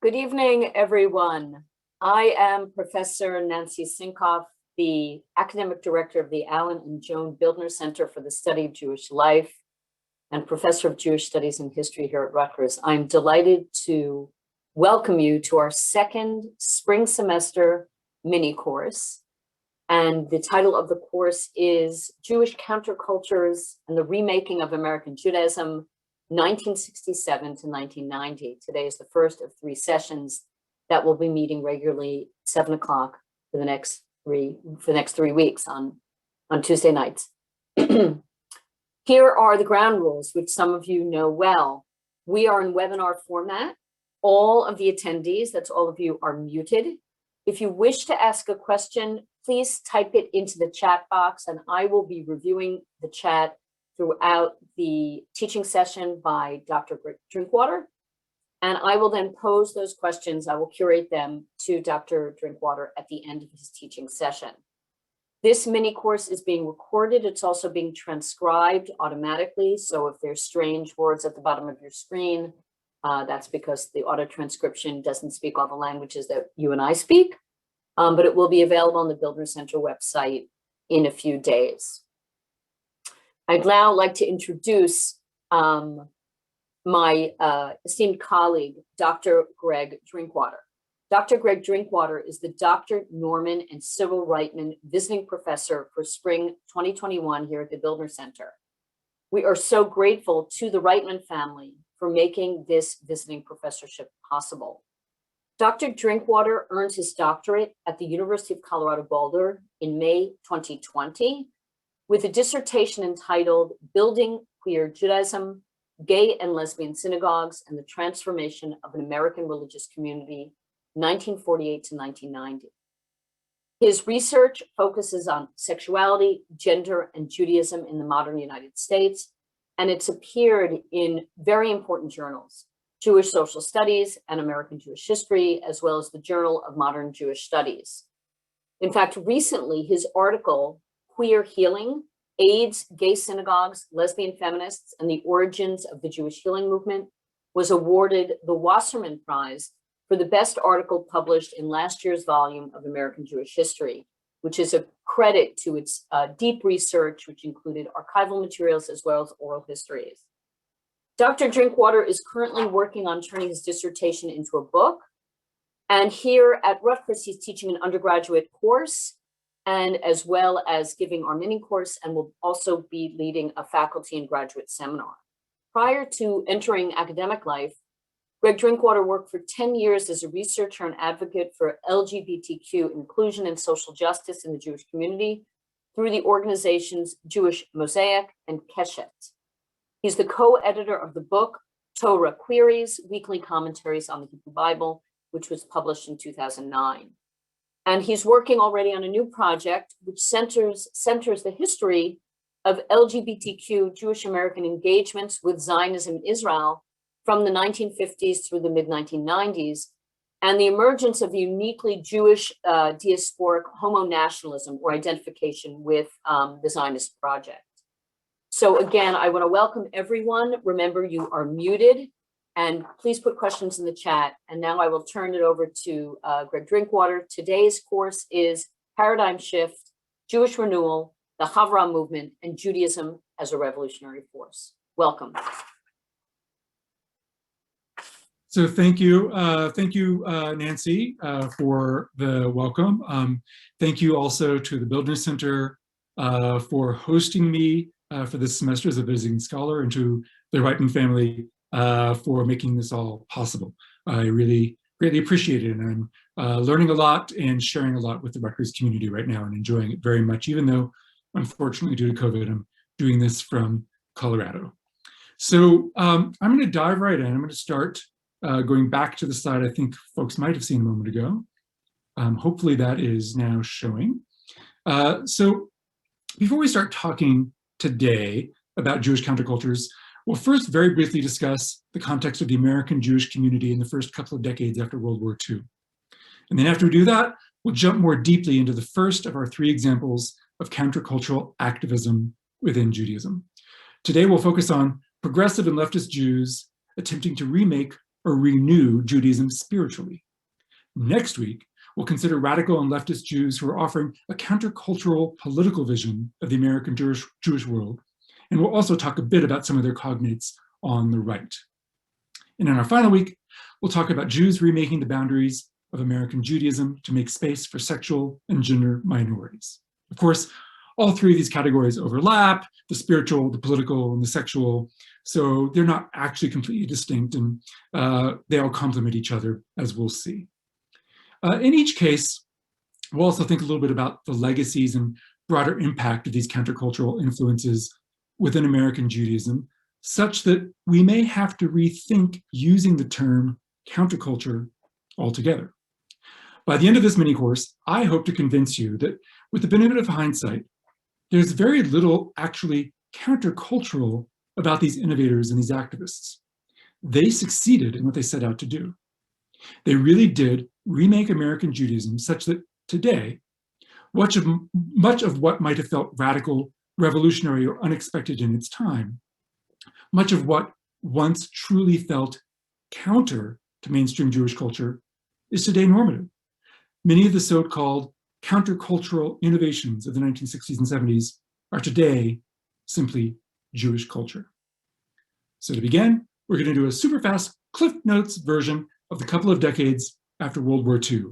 Good evening, everyone. I am Professor Nancy Sinkoff, the Academic Director of the Alan and Joan Bildner Center for the Study of Jewish Life and Professor of Jewish Studies and History here at Rutgers. I'm delighted to welcome you to our second spring semester mini course. And the title of the course is Jewish Countercultures and the Remaking of American Judaism, 1967 to 1990. Today is the first of three sessions that will be meeting regularly 7 o'clock for the next 3 weeks on Tuesday nights. Here are the ground rules, which some of you know well. We are in webinar format. All of the attendees, that's all of you, are muted. If you wish to ask a question, please type it into the chat box, and I will be reviewing the chat throughout the teaching session by Dr. Drinkwater. And I will then pose those questions. I will curate them to Dr. Drinkwater at the end of his teaching session. This mini course is being recorded. It's also being transcribed automatically. So if there's strange words at the bottom of your screen, that's because the auto transcription doesn't speak all the languages that you and I speak, but it will be available on the Bildner Center website in a few days. I'd now like to introduce my esteemed colleague, Dr. Greg Drinkwater. Dr. Greg Drinkwater is the Dr. Norman and Cyril Reitman Visiting Professor for Spring 2021 here at the Bildner Center. We are so grateful to the Reitman family for making this visiting professorship possible. Dr. Drinkwater earned his doctorate at the University of Colorado Boulder in May 2020 with a dissertation entitled Building Queer Judaism, Gay and Lesbian Synagogues, and the Transformation of an American Religious Community, 1948 to 1990. His research focuses on sexuality, gender, and Judaism in the modern United States, and it's appeared in very important journals, Jewish Social Studies and American Jewish History, as well as the Journal of Modern Jewish Studies. In fact, recently, his article, Queer Healing, AIDS, Gay Synagogues, Lesbian Feminists, and the Origins of the Jewish Healing Movement, was awarded the Wasserman Prize for the best article published in last year's volume of American Jewish History, which is a credit to its deep research, which included archival materials as well as oral histories. Dr. Drinkwater is currently working on turning his dissertation into a book. And here at Rutgers, he's teaching an undergraduate course, and as well as giving our mini course, and will also be leading a faculty and graduate seminar. Prior to entering academic life, Greg Drinkwater worked for 10 years as a researcher and advocate for LGBTQ inclusion and social justice in the Jewish community through the organizations Jewish Mosaic and Keshet. He's the co-editor of the book, Torah Queries, Weekly Commentaries on the Hebrew Bible, which was published in 2009. And he's working already on a new project which centers the history of LGBTQ Jewish American engagements with Zionism in Israel from the 1950s through the mid-1990s, and the emergence of the uniquely Jewish diasporic homo-nationalism or identification with the Zionist project. So again, I want to welcome everyone. Remember, you are muted. And please put questions in the chat. And now I will turn it over to Greg Drinkwater. Today's course is Paradigm Shift, Jewish Renewal, the Havurah Movement, and Judaism as a Revolutionary Force. Welcome. So thank you, Nancy, for the welcome. Thank you also to the Bildner Center for hosting me for this semester as a visiting scholar, and to the Reitman family for making this all possible. I really greatly appreciate it, and I'm learning a lot and sharing a lot with the Rutgers community right now and enjoying it very much, even though, unfortunately, due to COVID, I'm doing this from Colorado. So I'm going to dive right in. I'm going to start going back to the slide I think folks might have seen a moment ago. Hopefully that is now showing. So before we start talking today about Jewish countercultures, we'll first very briefly discuss the context of the American Jewish community in the first couple of decades after World War II. And then after we do that, we'll jump more deeply into the first of our three examples of countercultural activism within Judaism. Today, we'll focus on progressive and leftist Jews attempting to remake or renew Judaism spiritually. Next week, we'll consider radical and leftist Jews who are offering a countercultural political vision of the American Jewish world. And we'll also talk a bit about some of their cognates on the right. And in our final week, we'll talk about Jews remaking the boundaries of American Judaism to make space for sexual and gender minorities. Of course, all three of these categories overlap: the spiritual, the political, and the sexual. So they're not actually completely distinct, and they all complement each other, as we'll see. In each case, we'll also think a little bit about the legacies and broader impact of these countercultural influences within American Judaism, such that we may have to rethink using the term counterculture altogether. By the end of this mini course, I hope to convince you that with the benefit of hindsight, there's very little actually countercultural about these innovators and these activists. They succeeded in what they set out to do. They really did remake American Judaism such that today, much of what might have felt radical, revolutionary, or unexpected in its time, much of what once truly felt counter to mainstream Jewish culture is today normative. Many of the so-called countercultural innovations of the 1960s and 70s are today simply Jewish culture. So to begin, we're going to do a super fast Cliff Notes version of the couple of decades after World War II.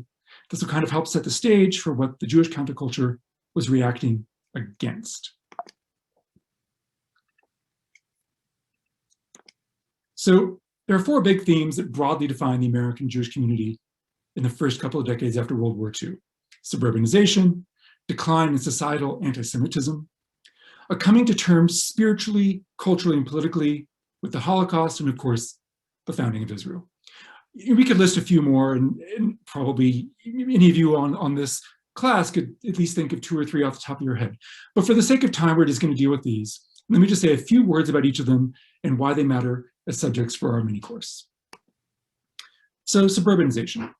This will kind of help set the stage for what the Jewish counterculture was reacting against. So there are four big themes that broadly define the American Jewish community in the first couple of decades after World War II: suburbanization, decline in societal anti-Semitism, a coming to terms spiritually, culturally, and politically with the Holocaust, and of course, the founding of Israel. We could list a few more, and probably any of you on this class could at least think of two or three off the top of your head. But for the sake of time, we're just going to deal with these. Let me just say a few words about each of them and why they matter as subjects for our mini course. So suburbanization.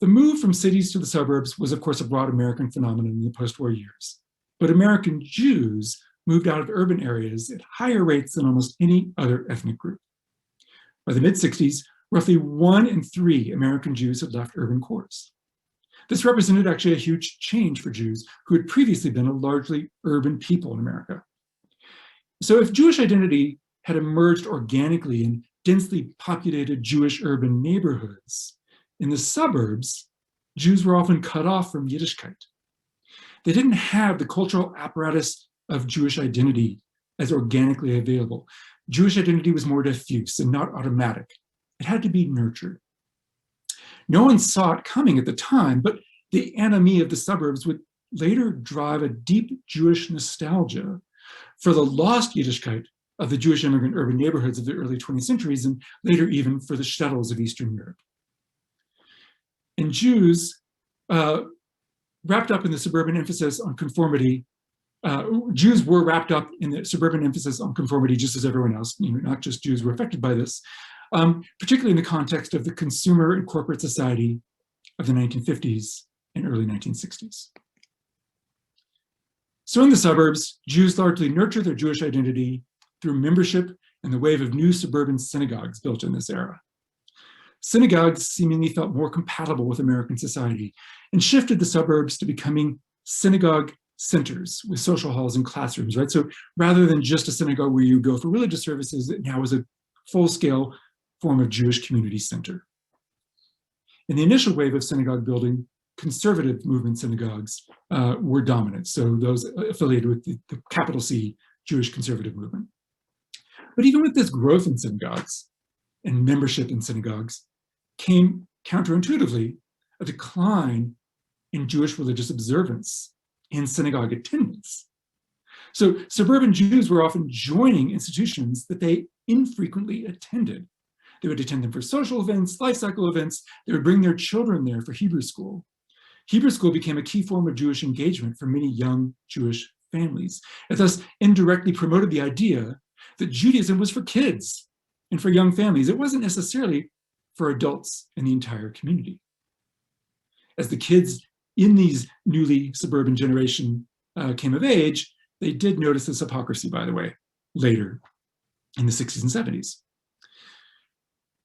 The move from cities to the suburbs was, of course, a broad American phenomenon in the post-war years. But American Jews moved out of urban areas at higher rates than almost any other ethnic group. By the mid-60s, roughly 1 in 3 American Jews had left urban cores. This represented actually a huge change for Jews who had previously been a largely urban people in America. So if Jewish identity had emerged organically in densely populated Jewish urban neighborhoods, in the suburbs, Jews were often cut off from Yiddishkeit. They didn't have the cultural apparatus of Jewish identity as organically available. Jewish identity was more diffuse and not automatic. It had to be nurtured. No one saw it coming at the time, but the anomie of the suburbs would later drive a deep Jewish nostalgia for the lost Yiddishkeit of the Jewish immigrant urban neighborhoods of the early 20th centuries, and later even for the shtetls of Eastern Europe. And Jews, wrapped up in the suburban emphasis on conformity, Jews were wrapped up in the suburban emphasis on conformity just as everyone else, not just Jews were affected by this, particularly in the context of the consumer and corporate society of the 1950s and early 1960s. So in the suburbs, Jews largely nurtured their Jewish identity through membership and the wave of new suburban synagogues built in this era. Synagogues seemingly felt more compatible with American society and shifted the suburbs to becoming synagogue centers with social halls and classrooms, right? So rather than just a synagogue where you go for religious services, it now was a full-scale form of Jewish community center. In the initial wave of synagogue building, conservative movement synagogues were dominant, so those affiliated with the capital C Jewish conservative movement. But even with this growth in synagogues and membership in synagogues came counterintuitively a decline in Jewish religious observance and synagogue attendance. So suburban Jews were often joining institutions that they infrequently attended. They would attend them for social events, life cycle events. They would bring their children there for Hebrew school. Hebrew school became a key form of Jewish engagement for many young Jewish families. It thus indirectly promoted the idea that Judaism was for kids and for young families. It wasn't necessarily for adults in the entire community. As the kids in these newly suburban generation came of age, they did notice this hypocrisy, by the way, later in the 60s and 70s.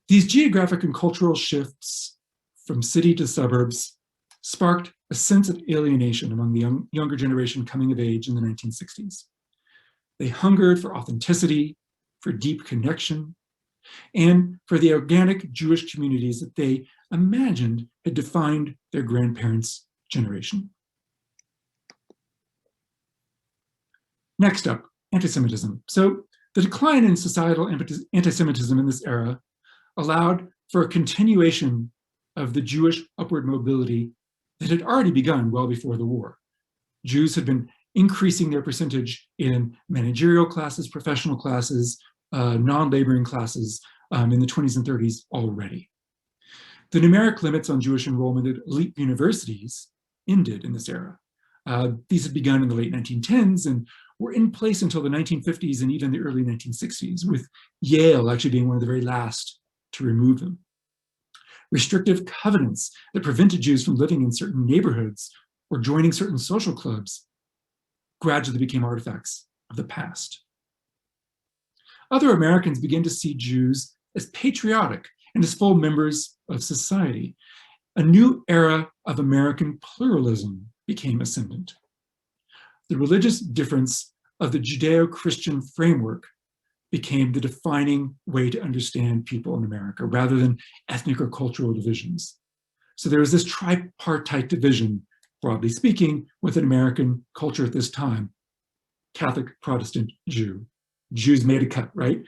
These geographic and cultural shifts from city to suburbs sparked a sense of alienation among the younger generation coming of age in the 1960s. They hungered for authenticity, for deep connection, and for the organic Jewish communities that they imagined had defined their grandparents' generation. Next up, anti-Semitism. So the decline in societal anti-Semitism in this era allowed for a continuation of the Jewish upward mobility that had already begun well before the war. Jews had been increasing their percentage in managerial classes, professional classes, non-laboring classes in the 20s and 30s already. The numeric limits on Jewish enrollment at elite universities ended in this era. These had begun in the late 1910s and were in place until the 1950s and even the early 1960s, with Yale actually being one of the very last to remove them. Restrictive covenants that prevented Jews from living in certain neighborhoods or joining certain social clubs gradually became artifacts of the past. Other Americans began to see Jews as patriotic and as full members of society. A new era of American pluralism became ascendant. The religious difference of the Judeo-Christian framework became the defining way to understand people in America, rather than ethnic or cultural divisions. So there was this tripartite division, broadly speaking, within American culture at this time: Catholic, Protestant, Jew. Jews made a cut, right?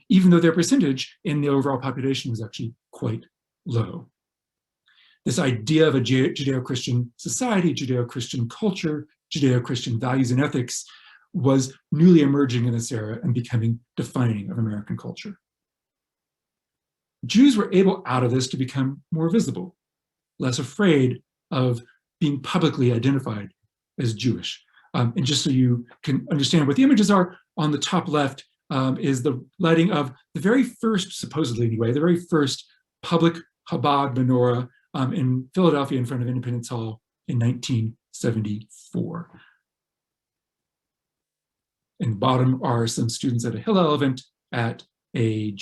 Even though their percentage in the overall population was actually quite low. This idea of a Judeo-Christian society, Judeo-Christian culture, Judeo-Christian values and ethics was newly emerging in this era and becoming defining of American culture. Jews were able out of this to become more visible, less afraid of being publicly identified as Jewish. And just so you can understand what the images are, on the top left is the lighting of the very first, supposedly anyway, the very first public Chabad menorah in Philadelphia in front of Independence Hall in 1974. In the bottom are some students at a Hillel event at a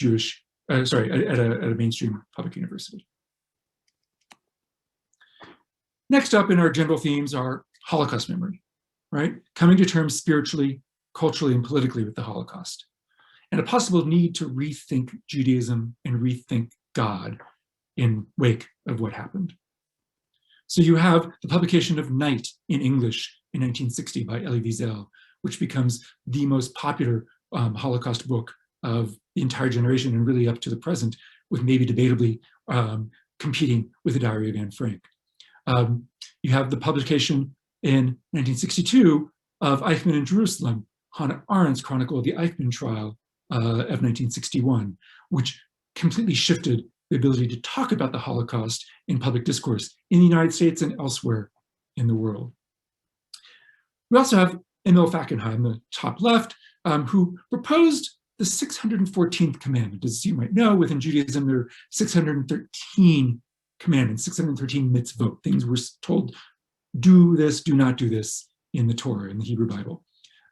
at a mainstream public university. Next up in our general themes are Holocaust memory, right? Coming to terms spiritually, culturally, and politically with the Holocaust, and a possible need to rethink Judaism and rethink God in wake of what happened. So you have the publication of Night in English in 1960 by Elie Wiesel, which becomes the most popular Holocaust book of the entire generation and really up to the present, with maybe debatably competing with the Diary of Anne Frank. You have the publication in 1962 of Eichmann in Jerusalem, Hannah Arendt's Chronicle of the Eichmann Trial of 1961, which completely shifted the ability to talk about the Holocaust in public discourse in the United States and elsewhere in the world. We also have Emil Fackenheim, the top left, who proposed the 614th commandment. As you might know, within Judaism, there are 613 commandments, 613 mitzvot, things we're told, do this, do not do this, in the Torah, in the Hebrew Bible.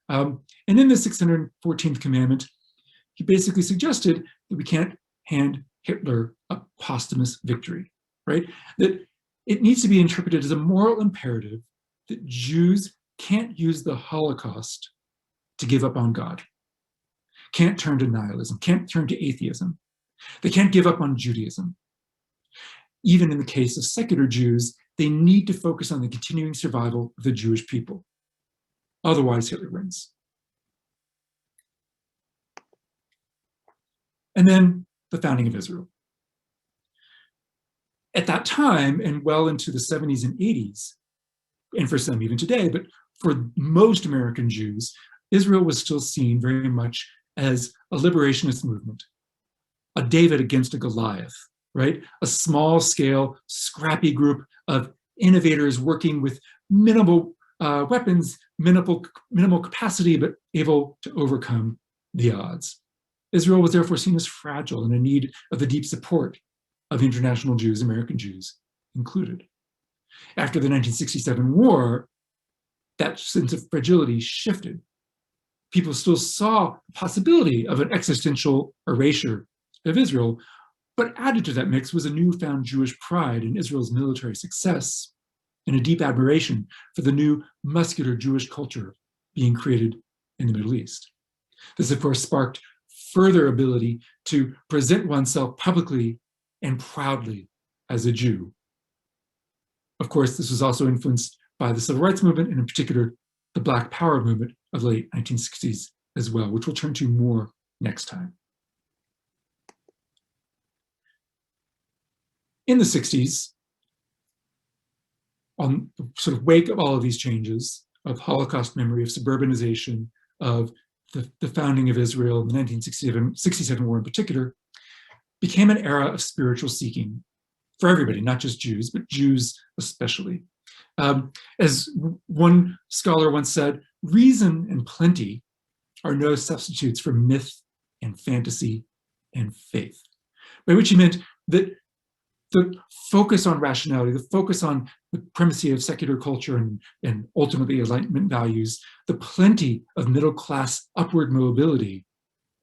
And in the 614th commandment, he basically suggested that we can't hand Hitler a posthumous victory, right? That it needs to be interpreted as a moral imperative that Jews can't use the Holocaust to give up on God, can't turn to nihilism, can't turn to atheism. They can't give up on Judaism. Even in the case of secular Jews, they need to focus on the continuing survival of the Jewish people. Otherwise, Hitler wins. And then the founding of Israel. At that time, and well into the 70s and 80s, and for some even today, but for most American Jews, Israel was still seen very much as a liberationist movement, a David against a Goliath, right? A small scale, scrappy group of innovators working with minimal weapons, minimal capacity, but able to overcome the odds. Israel was therefore seen as fragile and in need of the deep support of international Jews, American Jews included. After the 1967 war, that sense of fragility shifted. People still saw the possibility of an existential erasure of Israel, But added to that mix was a newfound Jewish pride in Israel's military success and a deep admiration for the new muscular Jewish culture being created in the Middle East. This, of course, sparked further ability to present oneself publicly and proudly as a Jew. Of course, this was also influenced by the Civil Rights Movement, and in particular, the Black Power movement of late 1960s as well, which we'll turn to more next time. In the 60s, on the sort of wake of all of these changes, of Holocaust memory, of suburbanization, of the founding of Israel, the 1967 war in particular, became an era of spiritual seeking for everybody, not just Jews, but Jews especially. As one scholar once said, reason and plenty are no substitutes for myth and fantasy and faith, by which he meant that the focus on rationality, the focus on the primacy of secular culture and ultimately Enlightenment values, the plenty of middle-class upward mobility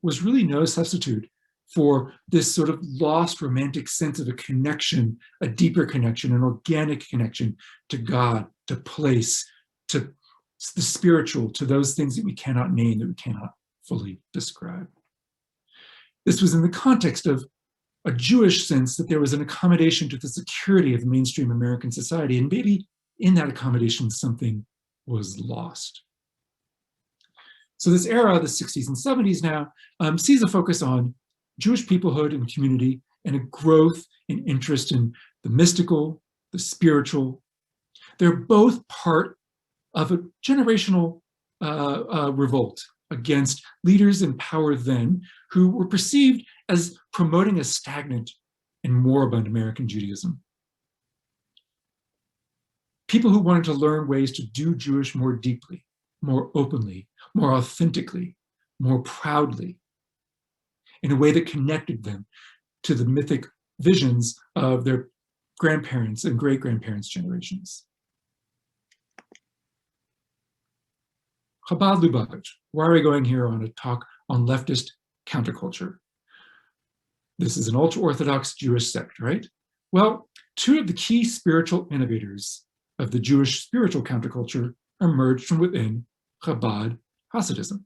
was really no substitute for this sort of lost romantic sense of a connection, a deeper connection, an organic connection to God, to place, to the spiritual, to those things that we cannot name, that we cannot fully describe. This was in the context of a Jewish sense that there was an accommodation to the security of mainstream American society, and maybe in that accommodation something was lost. So this era, the 60s and 70s now, sees a focus on Jewish peoplehood and community, and a growth in interest in the mystical, the spiritual. They're both part of a generational revolt against leaders in power then who were perceived as promoting a stagnant and moribund American Judaism. People who wanted to learn ways to do Jewish more deeply, more openly, more authentically, more proudly, in a way that connected them to the mythic visions of their grandparents and great-grandparents' generations. Chabad Lubavitch. Why are we going here on a talk on leftist counterculture? This is an ultra-Orthodox Jewish sect, right? Well, two of the key spiritual innovators of the Jewish spiritual counterculture emerged from within Chabad Hasidism.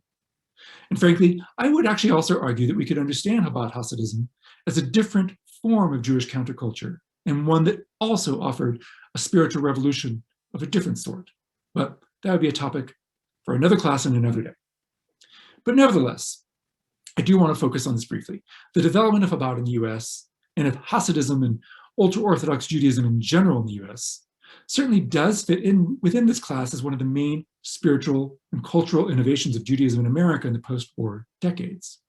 And frankly, I would actually also argue that we could understand Chabad Hasidism as a different form of Jewish counterculture, and one that also offered a spiritual revolution of a different sort. But that would be a topic for another class and another day. But nevertheless, I do want to focus on this briefly. The development of Chabad in the US, and of Hasidism and ultra-Orthodox Judaism in general in the US, certainly does fit in within this class as one of the main spiritual and cultural innovations of Judaism in America in the post-war decades.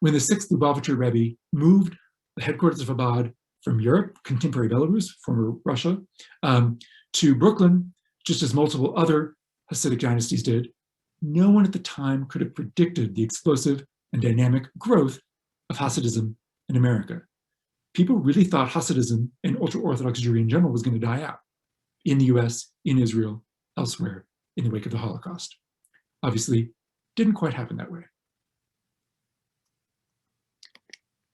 When the sixth Lubavitcher Rebbe moved the headquarters of Chabad from Europe, contemporary Belarus, former Russia, to Brooklyn, just as multiple other Hasidic dynasties did, no one at the time could have predicted the explosive and dynamic growth of Hasidism in America. People really thought Hasidism and ultra-Orthodox Jewry in general was going to die out in the US, in Israel, elsewhere in the wake of the Holocaust. Obviously, didn't quite happen that way.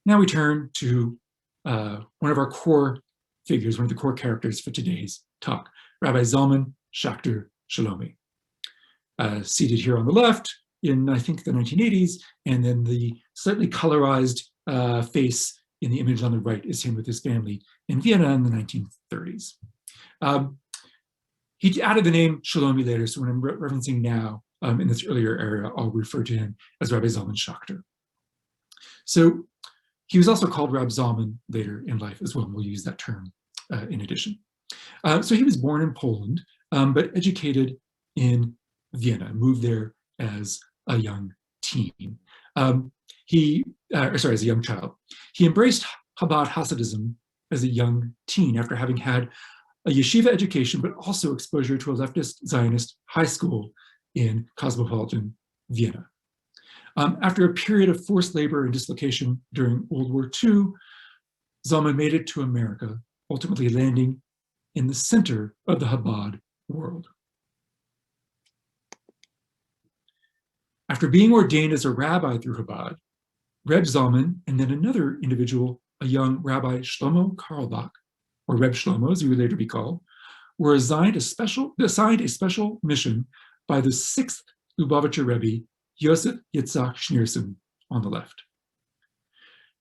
Now we turn to one of our core figures, one of the core characters for today's talk, Rabbi Zalman Schachter Shalomi. Seated here on the left in, I think, the 1980s, and then the slightly colorized face in the image on the right is him with his family in Vienna in the 1930s. He added the name Shalomi later, so when I'm referencing now in this earlier era, I'll refer to him as Rabbi Zalman Schachter. So he was also called Rab Zalman later in life as well, and we'll use that term in addition. So he was born in Poland, but educated in Vienna, moved there as a young teen. As a young child. He embraced Chabad Hasidism as a young teen after having had a yeshiva education, but also exposure to a leftist Zionist high school in cosmopolitan Vienna. After a period of forced labor and dislocation during World War II, Zalman made it to America, ultimately landing in the center of the Chabad world. After being ordained as a rabbi through Chabad, Reb Zalman and then another individual a young Rabbi Shlomo Carlebach, or Reb Shlomo as he would later be called, were assigned a special mission by the 6th Lubavitcher Rebbe, Yosef Yitzhak Schneerson, on the left.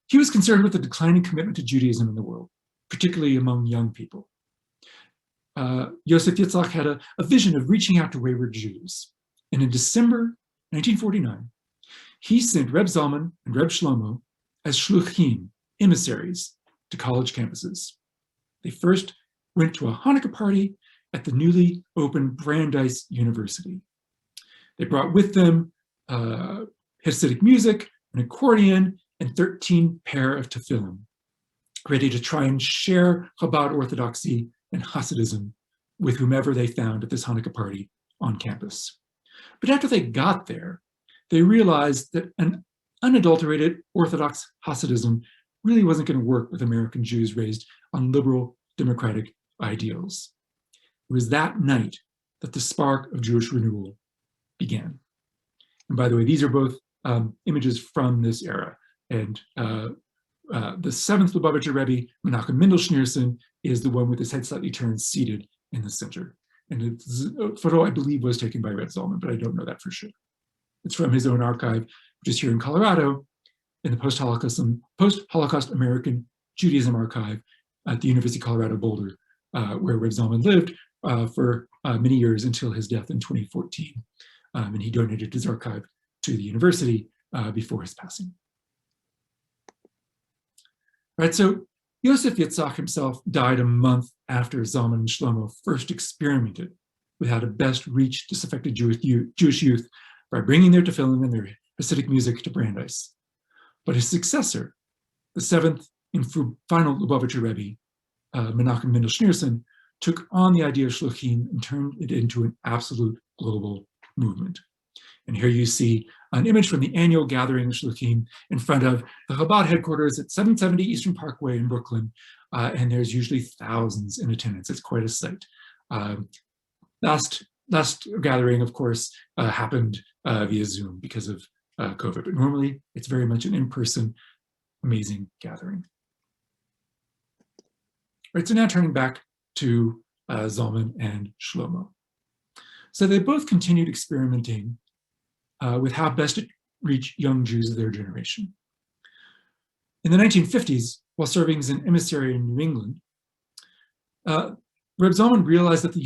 He was concerned with the declining commitment to Judaism in the world, particularly among young people. Yosef Yitzhak had a vision of reaching out to wayward Jews. And in December 1949, he sent Reb Zalman and Reb Shlomo as shluchim, emissaries, to college campuses. They first went to a Hanukkah party at the newly opened Brandeis University. They brought with them Hasidic music, an accordion, and 13 pair of tefillin, ready to try and share Chabad orthodoxy and Hasidism with whomever they found at this Hanukkah party on campus. But after they got there, they realized that an unadulterated Orthodox Hasidism really wasn't going to work with American Jews raised on liberal democratic ideals. It was that night that the spark of Jewish renewal began. And by the way, these are both images from this era. And the 7th Lubavitcher Rebbe, Menachem Mendel Schneerson, is the one with his head slightly turned, seated in the center. And the photo, I believe, was taken by Red Zalman, but I don't know that for sure. It's from his own archive, which is here in Colorado, in the post-Holocaust American Judaism Archive at the University of Colorado Boulder, where Reb Zalman lived for many years until his death in 2014. And he donated his archive to the university before his passing. Right, so Yosef Yitzhak himself died a month after Zalman and Shlomo first experimented with how to best reach disaffected Jewish youth by bringing their tefillin and their Hasidic music to Brandeis. But his successor, the 7th and final Lubavitcher Rebbe, Menachem Mendel Schneerson, took on the idea of shluchim and turned it into an absolute global movement. And here you see an image from the annual gathering of shluchim in front of the Chabad headquarters at 770 Eastern Parkway in Brooklyn. And there's usually thousands in attendance. It's quite a sight. Last gathering, of course, happened via Zoom because of COVID, but normally it's very much an in-person, amazing gathering. Right, so now turning back to Zalman and Shlomo. So they both continued experimenting with how best to reach young Jews of their generation. In the 1950s, while serving as an emissary in New England, Reb Zalman realized that the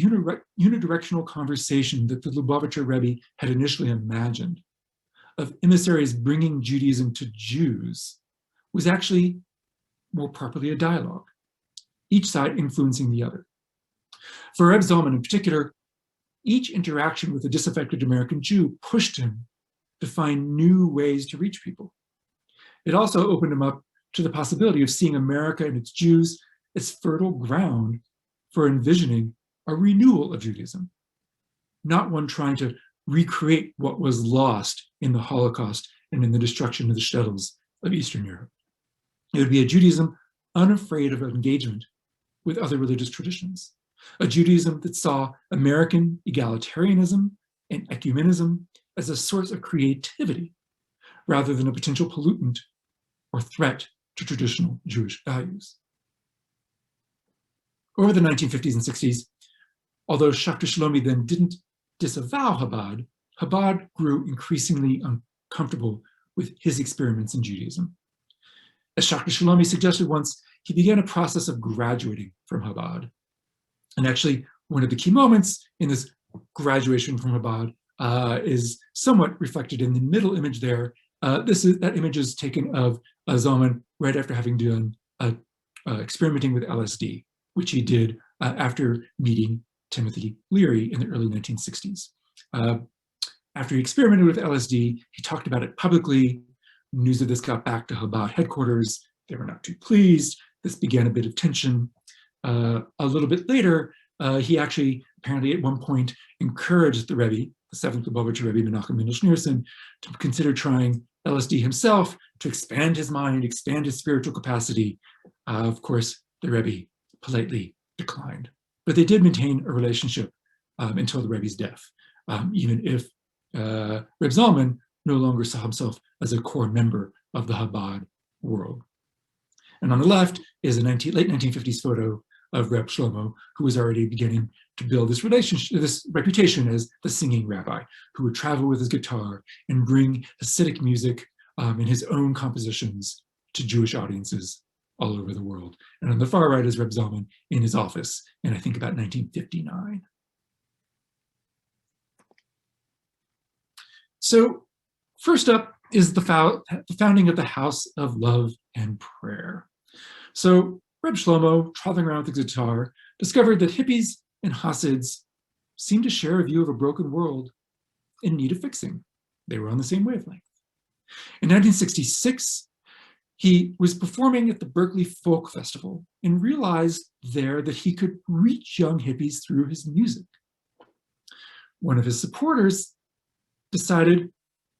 unidirectional conversation that the Lubavitcher Rebbe had initially imagined of emissaries bringing Judaism to Jews was actually more properly a dialogue, each side influencing the other. For Reb Zalman in particular, each interaction with a disaffected American Jew pushed him to find new ways to reach people. It also opened him up to the possibility of seeing America and its Jews as fertile ground for envisioning a renewal of Judaism, not one trying to recreate what was lost in the Holocaust and in the destruction of the shtetls of Eastern Europe. It would be a Judaism unafraid of engagement with other religious traditions, a Judaism that saw American egalitarianism and ecumenism as a source of creativity rather than a potential pollutant or threat to traditional Jewish values. Over the 1950s and 60s, although Dr. Shlomi then didn't disavow Chabad, Chabad grew increasingly uncomfortable with his experiments in Judaism. As Dr. Shlomi suggested once, he began a process of graduating from Chabad. And actually, one of the key moments in this graduation from Chabad is somewhat reflected in the middle image there. That image is taken of Zalman right after having done experimenting with LSD, which he did after meeting Timothy Leary in the early 1960s. After he experimented with LSD, he talked about it publicly. News of this got back to Chabad headquarters. They were not too pleased. This began a bit of tension. A little bit later, he actually apparently at one point encouraged the Rebbe, the 7th Lubavitcher Rebbe, Menachem Mendel Schneerson, to consider trying LSD himself to expand his mind, expand his spiritual capacity. Of course, the Rebbe politely declined. But they did maintain a relationship until the Rebbe's death, even if Reb Zalman no longer saw himself as a core member of the Chabad world. And on the left is a late 1950s photo of Reb Shlomo, who was already beginning to build this relationship, this reputation as the singing rabbi, who would travel with his guitar and bring Hasidic music in his own compositions to Jewish audiences all over the world. And on the far right is Reb Zalman in his office in, I think, about 1959. So first up is the founding of the House of Love and Prayer. So Reb Shlomo, traveling around with the guitar, discovered that hippies and Hasids seemed to share a view of a broken world in need of fixing. They were on the same wavelength. In 1966, he was performing at the Berkeley Folk Festival and realized there that he could reach young hippies through his music. One of his supporters decided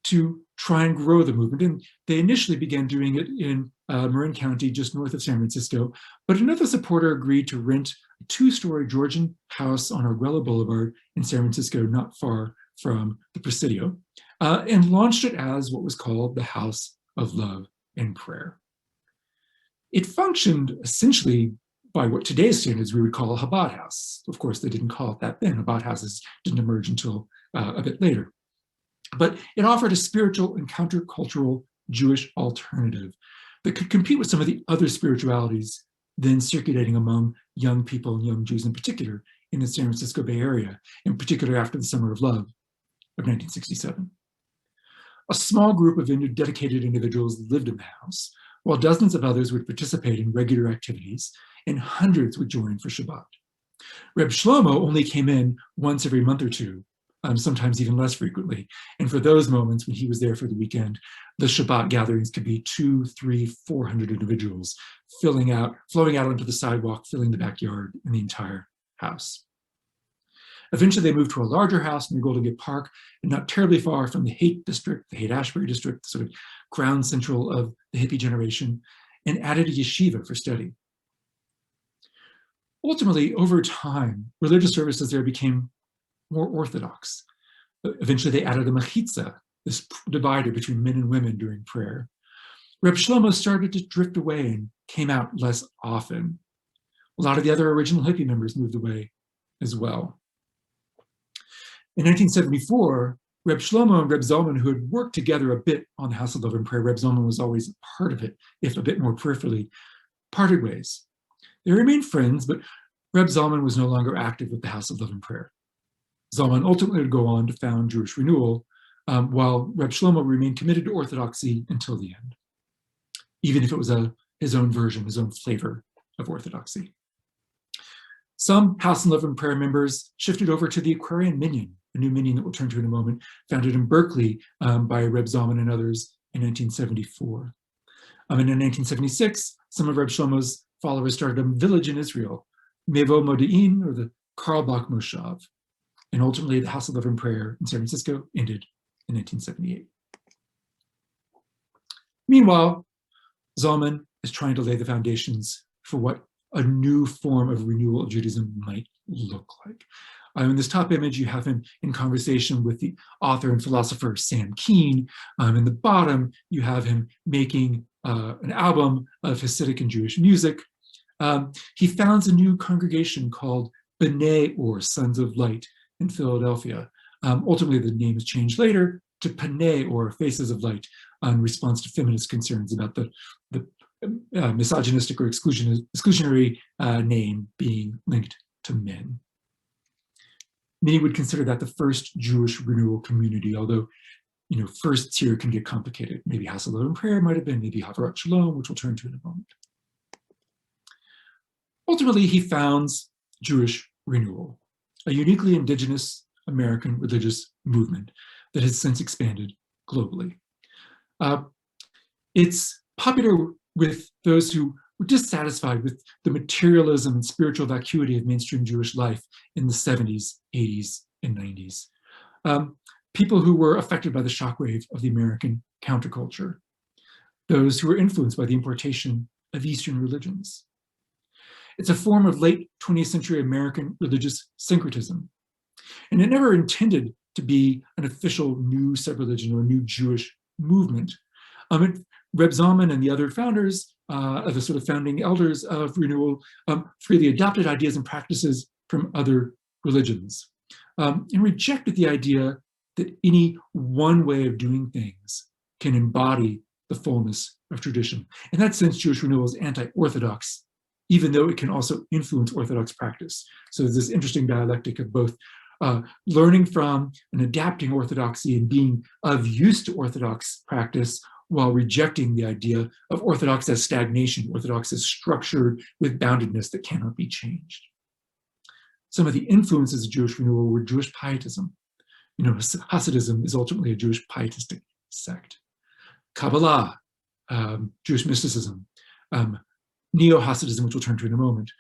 to try and grow the movement, and they initially began doing it in Marin County, just north of San Francisco, but another supporter agreed to rent a 2-story Georgian house on Arguello Boulevard in San Francisco, not far from the Presidio, and launched it as what was called the House of Love and Prayer. It functioned essentially by what today's standards we would call a Chabad house. Of course, they didn't call it that then. Chabad houses didn't emerge until a bit later. But it offered a spiritual and countercultural Jewish alternative that could compete with some of the other spiritualities then circulating among young people and young Jews in particular in the San Francisco Bay Area, in particular after the Summer of Love of 1967. A small group of dedicated individuals lived in the house, while dozens of others would participate in regular activities, and hundreds would join for Shabbat. Reb Shlomo only came in once every month or two, sometimes even less frequently. And for those moments when he was there for the weekend, the Shabbat gatherings could be 200, 300, 400 individuals flowing out onto the sidewalk, filling the backyard and the entire house. Eventually, they moved to a larger house near Golden Gate Park, and not terribly far from the Haight district, the Haight-Ashbury district, sort of ground central of the hippie generation, and added a yeshiva for study. Ultimately, over time, religious services there became more orthodox. Eventually, they added a mechitza, this divider between men and women during prayer. Reb Shlomo started to drift away and came out less often. A lot of the other original hippie members moved away as well. In 1974, Reb Shlomo and Reb Zalman, who had worked together a bit on the House of Love and Prayer, Reb Zalman was always part of it, if a bit more peripherally, parted ways. They remained friends, but Reb Zalman was no longer active with the House of Love and Prayer. Zalman ultimately would go on to found Jewish Renewal, while Reb Shlomo remained committed to Orthodoxy until the end, even if it was his own version, his own flavor of Orthodoxy. Some House of Love and Prayer members shifted over to the Aquarian Minyan, a new minyan that we'll turn to in a moment, founded in Berkeley by Reb Zalman and others in 1974. And in 1976, some of Reb Shlomo's followers started a village in Israel, Mevo Modi'in, or the Karl Bach Moshav. And ultimately, the House of Love and Prayer in San Francisco ended in 1978. Meanwhile, Zalman is trying to lay the foundations for what a new form of renewal of Judaism might look like. In this top image, you have him in conversation with the author and philosopher Sam Keen. In the bottom, you have him making an album of Hasidic and Jewish music. He founds a new congregation called B'nai Or, Sons of Light, in Philadelphia. Ultimately, the name is changed later to Panay, or Faces of Light, in response to feminist concerns about the misogynistic or exclusionary name being linked to men. Many would consider that the first Jewish renewal community, although, firsts here can get complicated. Maybe House of Love and Prayer might have been, maybe Havurah Shalom, which we'll turn to in a moment. Ultimately, he founds Jewish Renewal, a uniquely indigenous American religious movement that has since expanded globally. It's popular with those who were dissatisfied with the materialism and spiritual vacuity of mainstream Jewish life in the 70s, 80s, and 90s. People who were affected by the shockwave of the American counterculture. Those who were influenced by the importation of Eastern religions. It's a form of late 20th century American religious syncretism. And it never intended to be an official new sub-religion or new Jewish movement. Reb Zalman and the other founders the sort of founding elders of Renewal, freely adopted ideas and practices from other religions, and rejected the idea that any one way of doing things can embody the fullness of tradition. In that sense, Jewish Renewal is anti-Orthodox, even though it can also influence Orthodox practice. So there's this interesting dialectic of both learning from and adapting orthodoxy and being of use to Orthodox practice, while rejecting the idea of Orthodox as stagnation, Orthodox as structured with boundedness that cannot be changed. Some of the influences of Jewish Renewal were Jewish pietism. You know, Hasidism is ultimately a Jewish pietistic sect. Kabbalah, Jewish mysticism, Neo-Hasidism, which we'll turn to in a moment,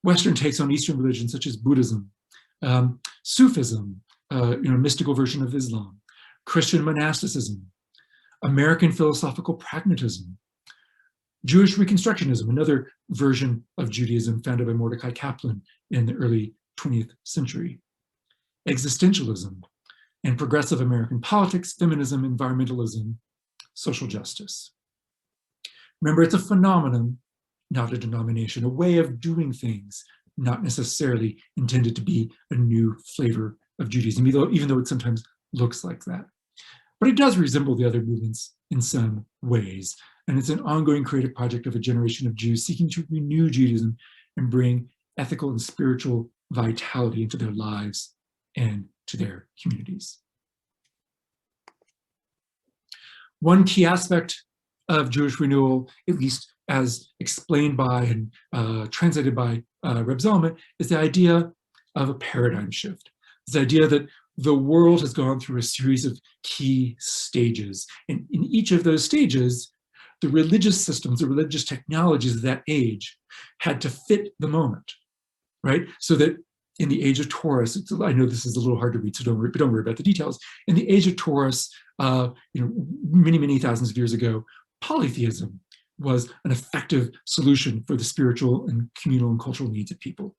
Western takes on Eastern religions such as Buddhism, Sufism, mystical version of Islam, Christian monasticism, American philosophical pragmatism, Jewish Reconstructionism, another version of Judaism founded by Mordecai Kaplan in the early 20th century, existentialism, and progressive American politics, feminism, environmentalism, social justice. Remember, it's a phenomenon, not a denomination, a way of doing things, not necessarily intended to be a new flavor of Judaism, even though it sometimes looks like that. But it does resemble the other movements in some ways, and it's an ongoing creative project of a generation of Jews seeking to renew Judaism and bring ethical and spiritual vitality into their lives and to their communities. One key aspect of Jewish Renewal, at least as explained by and translated by Reb Zalman, is the idea of a paradigm shift. This idea that the world has gone through a series of key stages. And in each of those stages, the religious systems, the religious technologies of that age had to fit the moment, right? So that in the age of Taurus, I know this is a little hard to read, so don't worry about the details. In the age of Taurus, many, many thousands of years ago, polytheism was an effective solution for the spiritual and communal and cultural needs of people.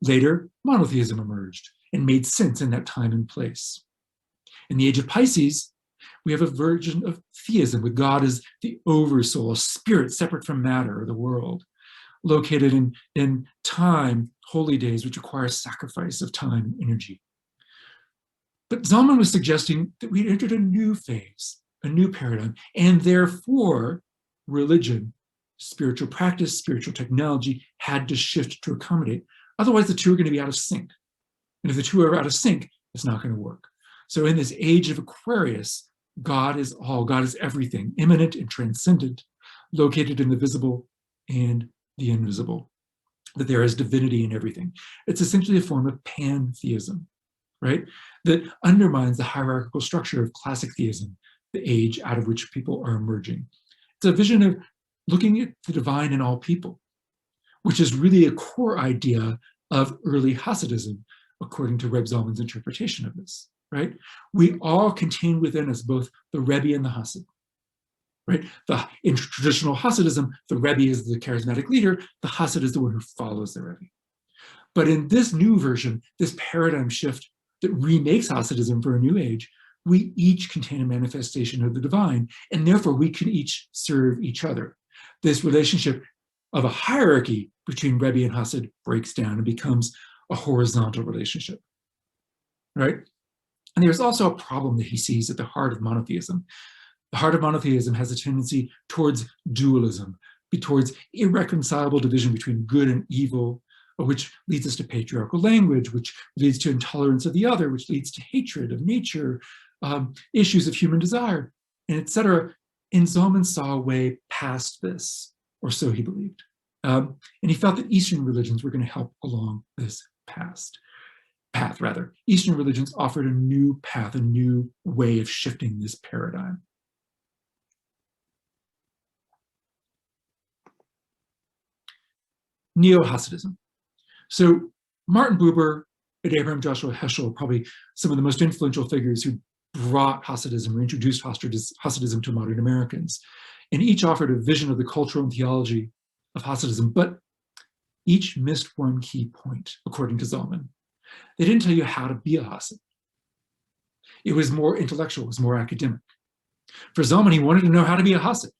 Later, monotheism emerged and made sense in that time and place. In the age of Pisces, we have a version of theism, with God as the oversoul, a spirit separate from matter or the world, located in time, holy days, which require sacrifice of time and energy. But Zalman was suggesting that we entered a new phase, a new paradigm, and therefore religion, spiritual practice, spiritual technology had to shift to accommodate. Otherwise, the two are going to be out of sync. And if the two are out of sync, it's not going to work. So in this age of Aquarius, God is all, God is everything, immanent and transcendent, located in the visible and the invisible, that there is divinity in everything. It's essentially a form of pantheism, right? That undermines the hierarchical structure of classic theism, the age out of which people are emerging. It's a vision of looking at the divine in all people, which is really a core idea of early Hasidism, according to Reb Zalman's interpretation of this, right? We all contain within us both the Rebbe and the Hasid, right? In traditional Hasidism, the Rebbe is the charismatic leader, the Hasid is the one who follows the Rebbe. But in this new version, this paradigm shift that remakes Hasidism for a new age, we each contain a manifestation of the divine, and therefore we can each serve each other. This relationship of a hierarchy between Rebbe and Hasid breaks down and becomes a horizontal relationship, right? And there's also a problem that he sees at the heart of monotheism. The heart of monotheism has a tendency towards dualism, towards irreconcilable division between good and evil, which leads us to patriarchal language, which leads to intolerance of the other, which leads to hatred of nature, issues of human desire, and etc. And Zalman saw a way past this, or so he believed. And he felt that Eastern religions were going to help along this path. Eastern religions offered a new path, a new way of shifting this paradigm. Neo-Hasidism. So Martin Buber and Abraham Joshua Heschel are probably some of the most influential figures who brought Hasidism or introduced Hasidism to modern Americans. And each offered a vision of the cultural and theology of Hasidism, but each missed one key point, according to Zalman. They didn't tell you how to be a Hasid. It was more intellectual, it was more academic. For Zalman, he wanted to know how to be a Hasid.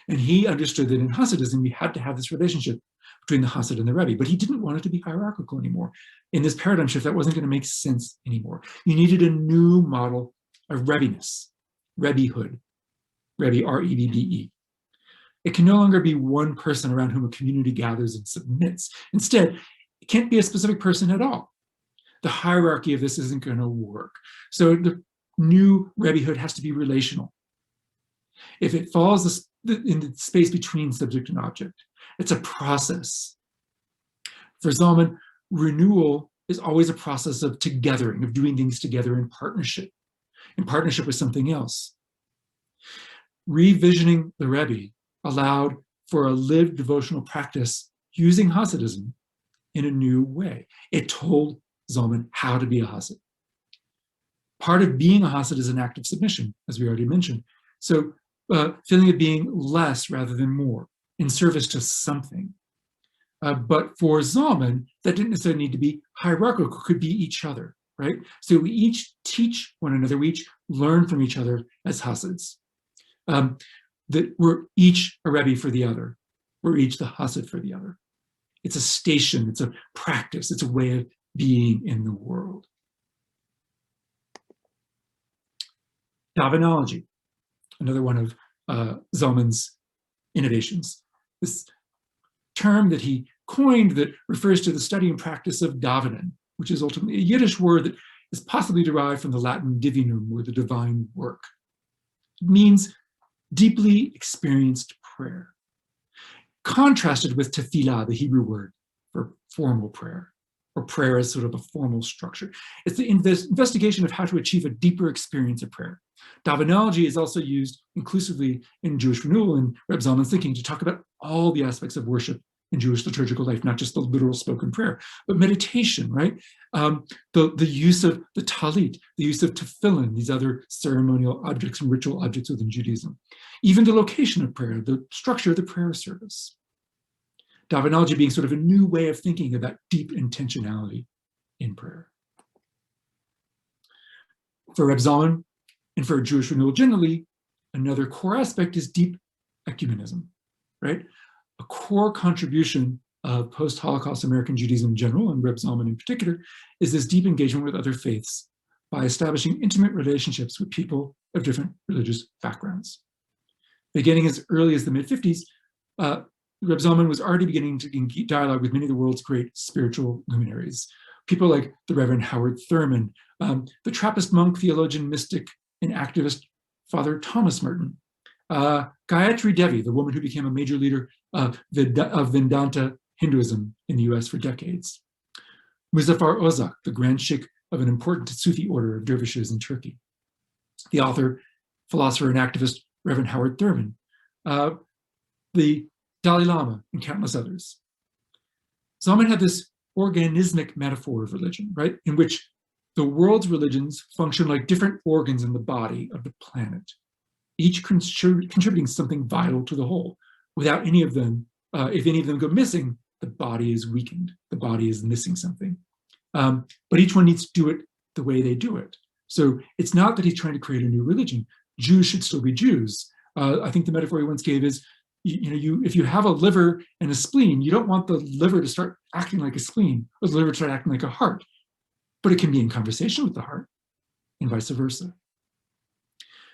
And he understood that in Hasidism, you had to have this relationship between the Hasid and the Rebbe, but he didn't want it to be hierarchical anymore. In this paradigm shift, that wasn't going to make sense anymore. You needed a new model of Rebbeness, Rebbehood, Rebbe, R-E-B-B-E. It can no longer be one person around whom a community gathers and submits. Instead, it can't be a specific person at all. The hierarchy of this isn't going to work. So the new Rebbehood has to be relational. If it falls in the space between subject and object, it's a process. For Zalman, renewal is always a process of togethering, of doing things together in partnership with something else. Revisioning the Rebbe allowed for a lived devotional practice using Hasidism in a new way. It told Zalman how to be a Hasid. Part of being a Hasid is an act of submission, as we already mentioned. So feeling of being less rather than more, in service to something. But for Zalman, that didn't necessarily need to be hierarchical, it could be each other, right? So we each teach one another, we each learn from each other as Hasids. That we're each a Rebbe for the other. We're each the Hasid for the other. It's a station, it's a practice, it's a way of being in the world. Davenology, another one of Zalman's innovations. This term that he coined that refers to the study and practice of davening, which is ultimately a Yiddish word that is possibly derived from the Latin divinum, or the divine work. It means deeply experienced prayer, contrasted with tefillah, the Hebrew word for formal prayer, or prayer as sort of a formal structure. It's the investigation of how to achieve a deeper experience of prayer. Davenology is also used inclusively in Jewish Renewal and Reb Zalman's thinking to talk about all the aspects of worship in Jewish liturgical life, not just the literal spoken prayer, but meditation, right? The use of the talit, the use of tefillin, these other ceremonial objects and ritual objects within Judaism. Even the location of prayer, the structure of the prayer service. Davenology being sort of a new way of thinking about deep intentionality in prayer. For Reb Zalman, and for Jewish Renewal generally, another core aspect is deep ecumenism, right? A core contribution of post-Holocaust American Judaism in general, and Reb Zalman in particular, is this deep engagement with other faiths by establishing intimate relationships with people of different religious backgrounds. Beginning as early as the mid-50s, Reb Zalman was already beginning to engage dialogue with many of the world's great spiritual luminaries. People like the Reverend Howard Thurman, the Trappist monk, theologian, mystic, and activist Father Thomas Merton, Gayatri Devi, the woman who became a major leader of Vedanta Hinduism in the US for decades, Muzaffar Ozak, the Grand Sheikh of an important Sufi order of dervishes in Turkey, the author, philosopher, and activist Reverend Howard Thurman, the Dalai Lama, and countless others. Zalman had this organismic metaphor of religion, right, in which the world's religions function like different organs in the body of the planet, each contributing something vital to the whole. Without any of them, if any of them go missing, the body is weakened, the body is missing something. But each one needs to do it the way they do it. So it's not that he's trying to create a new religion. Jews should still be Jews. I think the metaphor he once gave is, if you have a liver and a spleen, you don't want the liver to start acting like a spleen, or the liver to start acting like a heart. But it can be in conversation with the heart, and vice versa.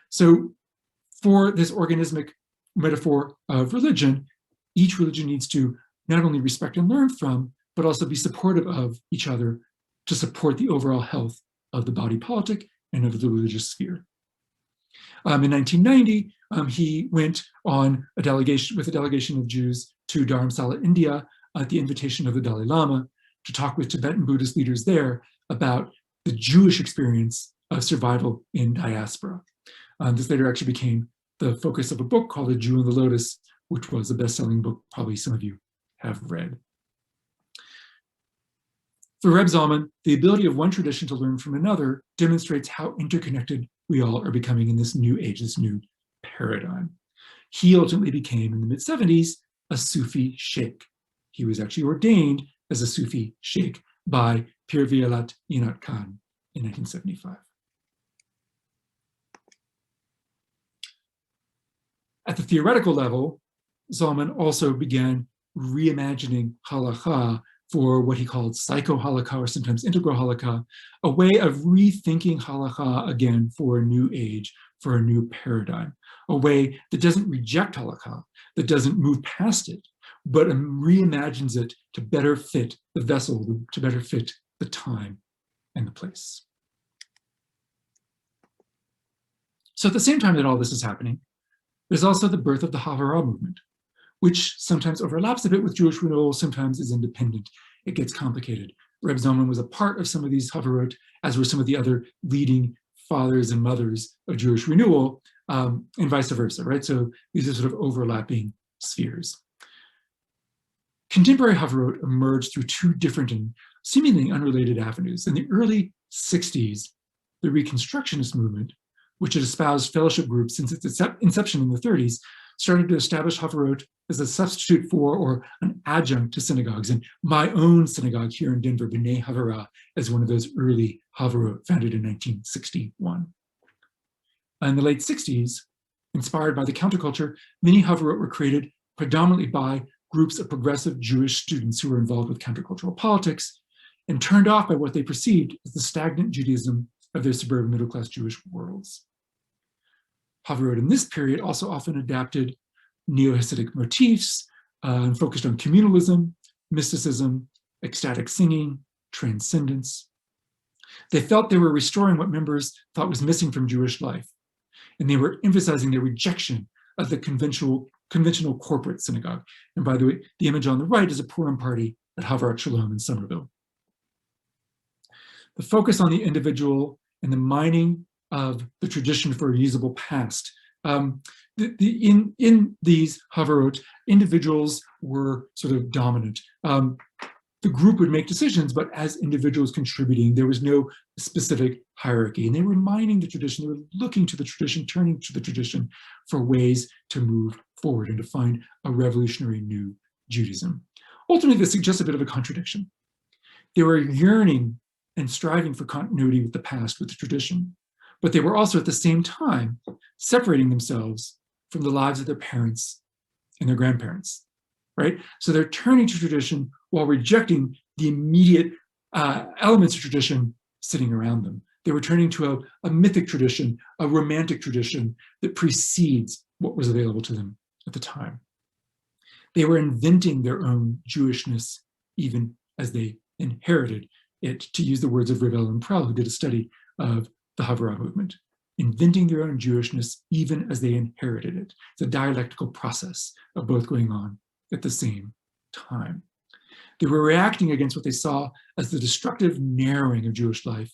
So for this organismic metaphor of religion, each religion needs to not only respect and learn from, but also be supportive of each other to support the overall health of the body politic and of the religious sphere. In 1990, he went on with a delegation of Jews to Dharamsala, India, at the invitation of the Dalai Lama, to talk with Tibetan Buddhist leaders there about the Jewish experience of survival in diaspora. This later actually became the focus of a book called A Jew in the Lotus, which was a best-selling book probably some of you have read. For Reb Zalman, the ability of one tradition to learn from another demonstrates how interconnected we all are becoming in this new age, this new paradigm. He ultimately became, in the mid-70s, a Sufi sheikh. He was actually ordained as a Sufi sheikh by Pir Vialat Inat Khan in 1975. At the theoretical level, Zalman also began reimagining halakha for what he called psycho-halakha, or sometimes integral halakha, a way of rethinking halakha again for a new age, for a new paradigm, a way that doesn't reject halakha, that doesn't move past it, but reimagines it to better fit the vessel, to better fit the time and the place. So at the same time that all this is happening, there's also the birth of the Havurah movement, which sometimes overlaps a bit with Jewish renewal, sometimes is independent. It gets complicated. Reb Zalman was a part of some of these Havurot, as were some of the other leading fathers and mothers of Jewish renewal, and vice versa, right? So these are sort of overlapping spheres. Contemporary Havurot emerged through two different and seemingly unrelated avenues. In the early 60s, the Reconstructionist movement, which had espoused fellowship groups since its inception in the 30s, started to establish Havurot as a substitute for or an adjunct to synagogues. And my own synagogue here in Denver, B'nai Havurah, is one of those early Havurot founded in 1961. In the late 60s, inspired by the counterculture, many Havurot were created predominantly by groups of progressive Jewish students who were involved with countercultural politics and turned off by what they perceived as the stagnant Judaism of their suburban middle-class Jewish worlds. Havurot in this period also often adapted neo-Hasidic motifs and focused on communalism, mysticism, ecstatic singing, transcendence. They felt they were restoring what members thought was missing from Jewish life, and they were emphasizing their rejection of the conventional corporate synagogue. And by the way, the image on the right is a Purim party at Havurah Shalom in Somerville. The focus on the individual and the mining of the tradition for a usable past. In these Havurot, individuals were sort of dominant. The group would make decisions, but as individuals contributing, there was no specific hierarchy. And they were mining the tradition, they were looking to the tradition, turning to the tradition for ways to move forward and to find a revolutionary new Judaism. Ultimately, this suggests a bit of a contradiction. They were yearning and striving for continuity with the past, with the tradition, but they were also at the same time separating themselves from the lives of their parents and their grandparents, right? So they're turning to tradition while rejecting the immediate elements of tradition sitting around them. They were turning to a mythic tradition, a romantic tradition that precedes what was available to them at the time. They were inventing their own Jewishness even as they inherited it, to use the words of Revel and Prell, who did a study of the Havurah movement, inventing their own Jewishness even as they inherited it. It's a dialectical process of both going on at the same time. They were reacting against what they saw as the destructive narrowing of Jewish life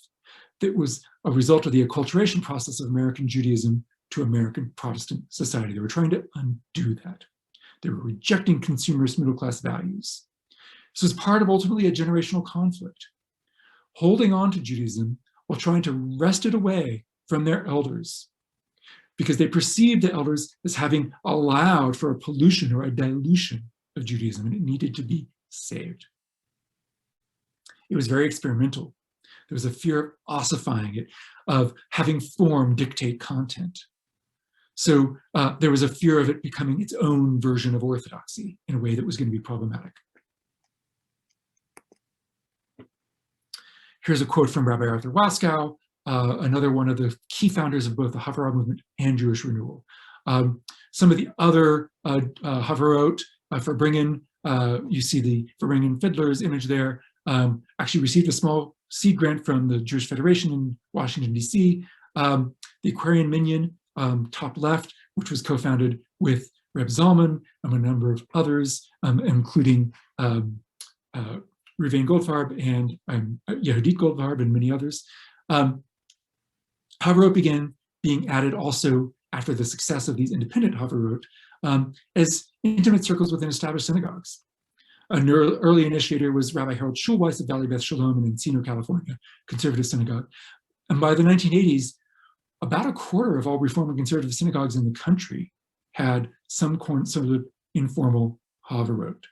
that was a result of the acculturation process of American Judaism to American Protestant society. They were trying to undo that. They were rejecting consumerist middle-class values. This was part of ultimately a generational conflict, holding on to Judaism while trying to wrest it away from their elders, because they perceived the elders as having allowed for a pollution or a dilution of Judaism, and it needed to be saved. It was very experimental. There was a fear of ossifying it, of having form dictate content. So there was a fear of it becoming its own version of orthodoxy in a way that was going to be problematic. Here's a quote from Rabbi Arthur Waskow, another one of the key founders of both the Havurah movement and Jewish renewal. Some of the other Havurot, Farbringen, you see the Farbringen fiddler's image there, actually received a small seed grant from the Jewish Federation in Washington, D.C. The Aquarian Minyan, top left, which was co-founded with Reb Zalman and a number of others, including Ruvain Goldfarb and Yehudit Goldfarb and many others. Havurot began being added also after the success of these independent Havurot as intimate circles within established synagogues. An early initiator was Rabbi Harold Schulweis of Valley Beth Shalom in Encino, California, conservative synagogue. And by the 1980s, about a quarter of all Reform and conservative synagogues in the country had some sort of informal Havurot.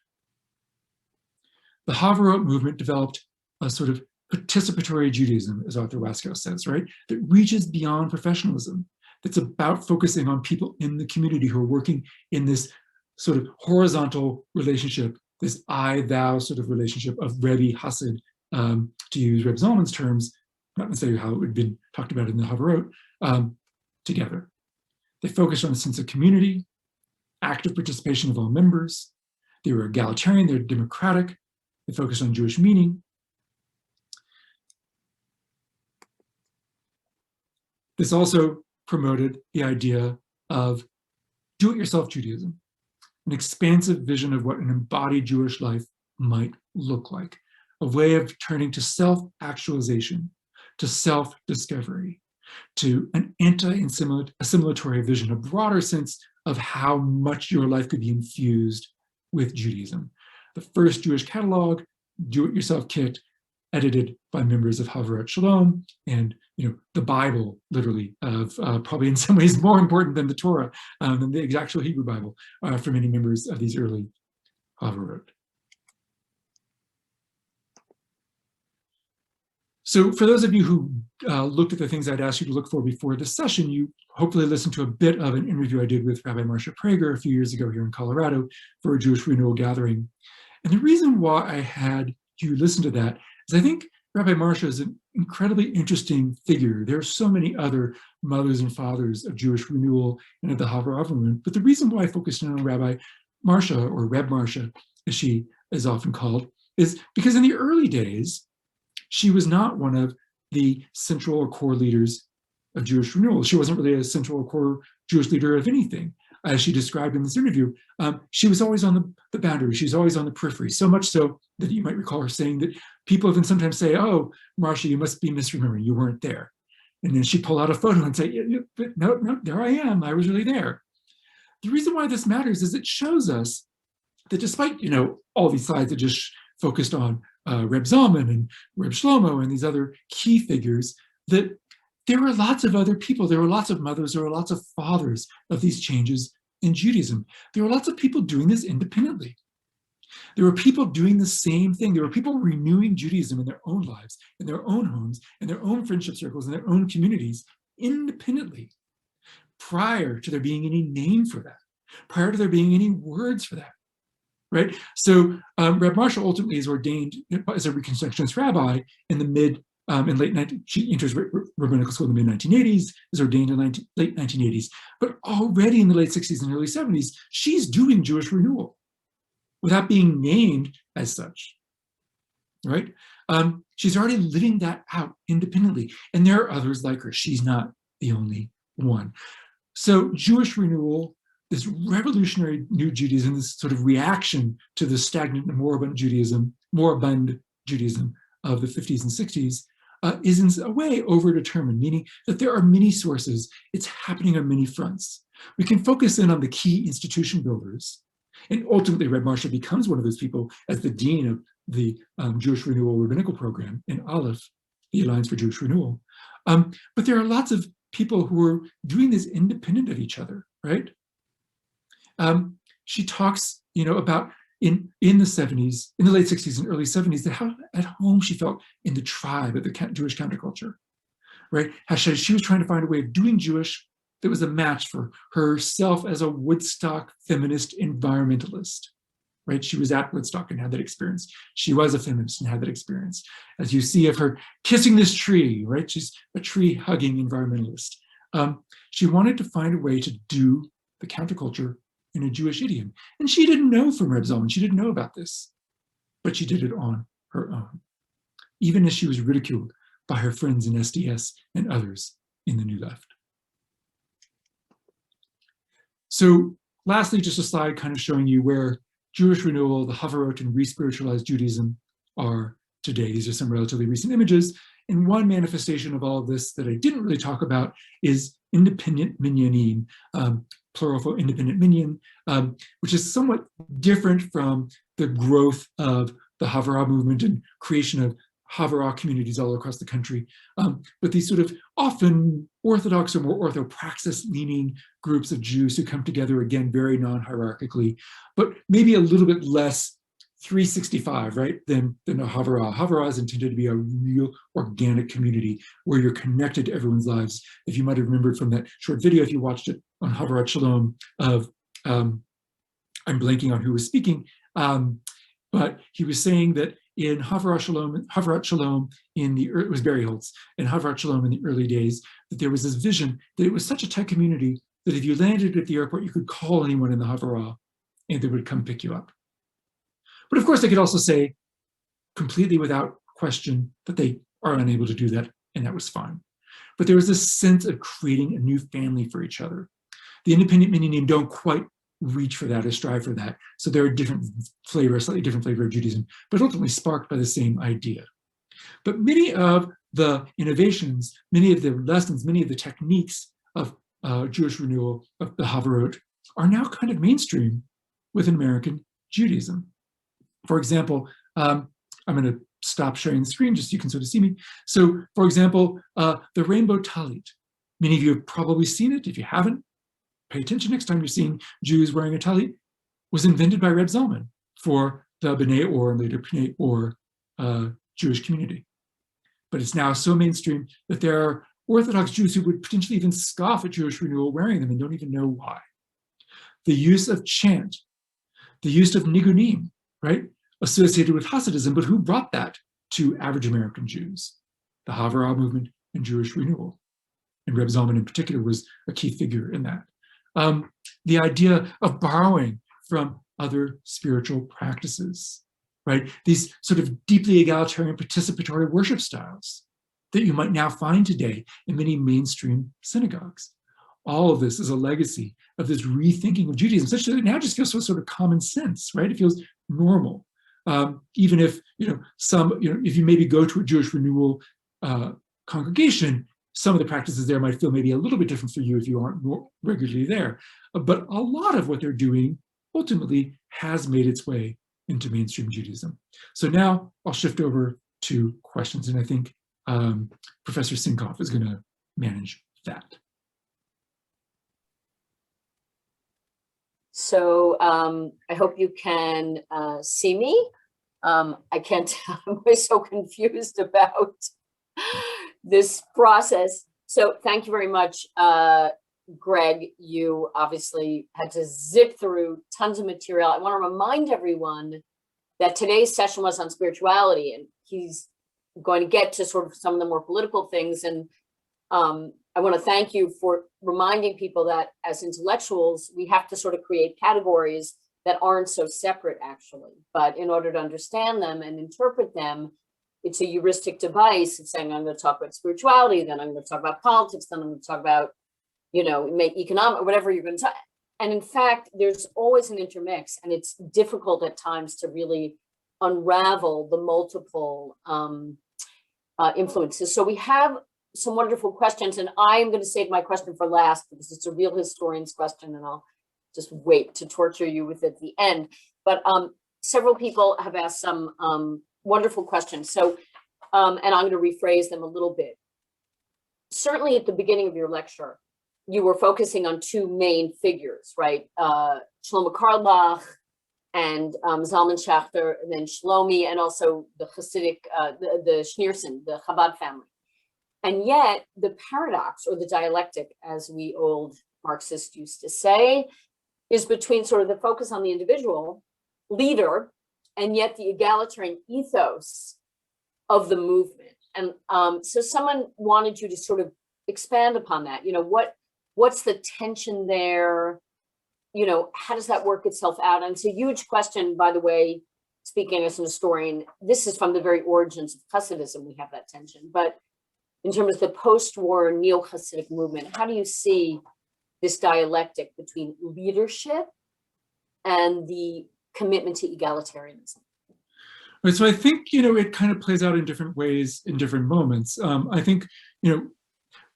The Havurot movement developed a sort of participatory Judaism, as Arthur Waskow says, right, that reaches beyond professionalism, that's about focusing on people in the community who are working in this sort of horizontal relationship, this I-thou sort of relationship of Rebbe Hasid, to use Reb Zalman's terms, not necessarily how it had been talked about in the Havurah, together. They focused on a sense of community, active participation of all members. They were egalitarian, they were democratic. They focused on Jewish meaning. This also promoted the idea of do-it-yourself Judaism, an expansive vision of what an embodied Jewish life might look like, a way of turning to self-actualization, to self-discovery, to an anti-assimilatory vision, a broader sense of how much your life could be infused with Judaism. The first Jewish catalog, do-it-yourself kit, edited by members of Havurah Shalom, and the Bible, literally, of probably in some ways more important than the Torah, than the actual Hebrew Bible, for many members of these early Havurot. So for those of you who looked at the things I'd asked you to look for before this session, you hopefully listened to a bit of an interview I did with Rabbi Marcia Prager a few years ago here in Colorado for a Jewish Renewal gathering. And the reason why I had you listen to that is I think Rabbi Marcia is an incredibly interesting figure. There are so many other mothers and fathers of Jewish renewal and of the Havurah movement, but the reason why I focused in on Rabbi Marcia, or Reb Marcia, as she is often called, is because in the early days, she was not one of the central or core leaders of Jewish renewal. She wasn't really a central or core Jewish leader of anything. As she described in this interview, she was always on the boundary. She's always on the periphery, so much so that you might recall her saying that people even sometimes say, "Oh, Marcia, you must be misremembering. You weren't there." And then she'd pull out a photo and say, "Yeah, but no, there I am. I was really there." The reason why this matters is it shows us that despite, all these slides that just focused on Reb Zalman and Reb Shlomo and these other key figures, that there were lots of other people. There were lots of mothers, there were lots of fathers of these changes in Judaism. There were lots of people doing this independently. There were people doing the same thing. There were people renewing Judaism in their own lives, in their own homes, in their own friendship circles, in their own communities, independently, prior to there being any name for that, prior to there being any words for that. Right? So Reb Marcia ultimately is ordained as a Reconstructionist rabbi in the she enters rabbinical school in the mid-1980s, is ordained in late 1980s, but already in the late 60s and early 70s, she's doing Jewish renewal without being named as such, right? She's already living that out independently, and there are others like her. She's not the only one. So Jewish renewal, this revolutionary new Judaism, this sort of reaction to the stagnant and moribund Judaism of the 50s and 60s, is in a way overdetermined, meaning that there are many sources. It's happening on many fronts. We can focus in on the key institution builders, and ultimately Reb Marcia becomes one of those people as the dean of the Jewish Renewal Rabbinical Program in Aleph, the Alliance for Jewish Renewal. But there are lots of people who are doing this independent of each other, right? She talks, about in the 70s, in the late 60s and early 70s, that how at home she felt in the tribe of the Jewish counterculture, right? How she was trying to find a way of doing Jewish that was a match for herself as a Woodstock feminist environmentalist, right? She was at Woodstock and had that experience. She was a feminist and had that experience. As you see of her kissing this tree, right? She's a tree-hugging environmentalist. She wanted to find a way to do the counterculture in a Jewish idiom. And she didn't know from Reb Zalman, she didn't know about this, but she did it on her own, even as she was ridiculed by her friends in SDS and others in the New Left. So lastly, just a slide kind of showing you where Jewish renewal, the Havurot, and re-spiritualized Judaism are today. These are some relatively recent images. And one manifestation of all of this that I didn't really talk about is independent minyanim, plural for independent minyan, which is somewhat different from the growth of the Havurah movement and creation of Havurah communities all across the country. But these sort of often orthodox or more orthopraxis-leaning groups of Jews who come together, again, very non-hierarchically, but maybe a little bit less 365, right, than a Havurah. Havurah is intended to be a real organic community where you're connected to everyone's lives. If you might have remembered from that short video, if you watched it on Havurah Shalom of, I'm blanking on who was speaking, but he was saying that in Havurah Shalom it was Barry Holtz, in Havurah Shalom in the early days, that there was this vision that it was such a tight community that if you landed at the airport, you could call anyone in the Havurah and they would come pick you up. But of course, they could also say completely without question that they are unable to do that, and that was fine. But there was this sense of creating a new family for each other. The independent minyanim don't quite reach for that or strive for that. So there are different flavors, slightly different flavor of Judaism, but ultimately sparked by the same idea. But many of the innovations, many of the lessons, many of the techniques of Jewish renewal, of the Havurot, are now kind of mainstream within American Judaism. For example, I'm going to stop sharing the screen just so you can sort of see me. So, for example, the rainbow talit. Many of you have probably seen it. If you haven't, pay attention next time you're seeing Jews wearing a talit. Was invented by Reb Zalman for the B'nai Or and later B'nai Or Jewish community. But it's now so mainstream that there are Orthodox Jews who would potentially even scoff at Jewish renewal wearing them and don't even know why. The use of chant, the use of nigunim, right, associated with Hasidism, but who brought that to average American Jews? The Havurah movement and Jewish renewal. And Reb Zalman in particular was a key figure in that. The idea of borrowing from other spiritual practices, right? These sort of deeply egalitarian participatory worship styles that you might now find today in many mainstream synagogues. All of this is a legacy of this rethinking of Judaism, such that it now just feels so sort of common sense, right? It feels normal. Even if, if you maybe go to a Jewish renewal congregation, some of the practices there might feel maybe a little bit different for you if you aren't more regularly there. But a lot of what they're doing ultimately has made its way into mainstream Judaism. So now I'll shift over to questions, and I think Professor Sinkoff is going to manage that. So I hope you can see me. I can't tell, I'm always so confused about this process. So thank you very much, Greg. You obviously had to zip through tons of material. I want to remind everyone that today's session was on spirituality, and he's going to get to sort of some of the more political things. And I want to thank you for reminding people that as intellectuals, we have to sort of create categories that aren't so separate, actually. But in order to understand them and interpret them, it's a heuristic device. It's saying, I'm going to talk about spirituality, then I'm going to talk about politics, then I'm going to talk about, economic, whatever you're going to talk. And in fact, there's always an intermix, and it's difficult at times to really unravel the multiple influences. So we have some wonderful questions, and I'm going to save my question for last because it's a real historian's question, and I'll just wait to torture you with it at the end. But several people have asked some wonderful questions. So, and I'm going to rephrase them a little bit. Certainly at the beginning of your lecture, you were focusing on two main figures, right? Shlomo Carlebach and Zalman Schachter, and then Shlomi, and also the Hasidic, the Schneerson, the Chabad family. And yet the paradox, or the dialectic, as we old Marxists used to say, is between sort of the focus on the individual leader and yet the egalitarian ethos of the movement. And so someone wanted you to sort of expand upon that. What's the tension there? How does that work itself out? And it's a huge question, by the way, speaking as an historian. This is from the very origins of Hasidism, we have that tension. But in terms of the post-war neo-Hasidic movement, how do you see this dialectic between leadership and the commitment to egalitarianism? Right, so I think, it kind of plays out in different ways in different moments. I think,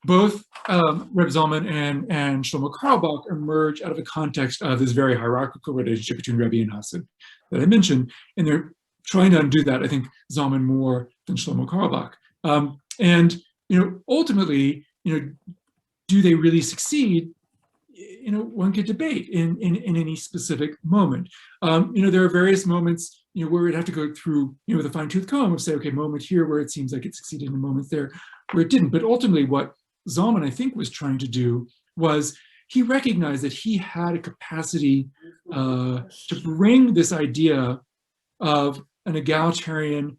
both Reb Zalman and Shlomo Carlebach emerge out of the context of this very hierarchical relationship between Rebbe and Hasid that I mentioned, and they're trying to undo that, I think, Zalman more than Shlomo Carlebach. And ultimately, do they really succeed? One could debate in any specific moment. There are various moments, where we'd have to go through, with a fine-tooth comb and say, okay, moment here where it seems like it succeeded, and moments there where it didn't. But ultimately, what Zalman, I think, was trying to do was he recognized that he had a capacity to bring this idea of an egalitarian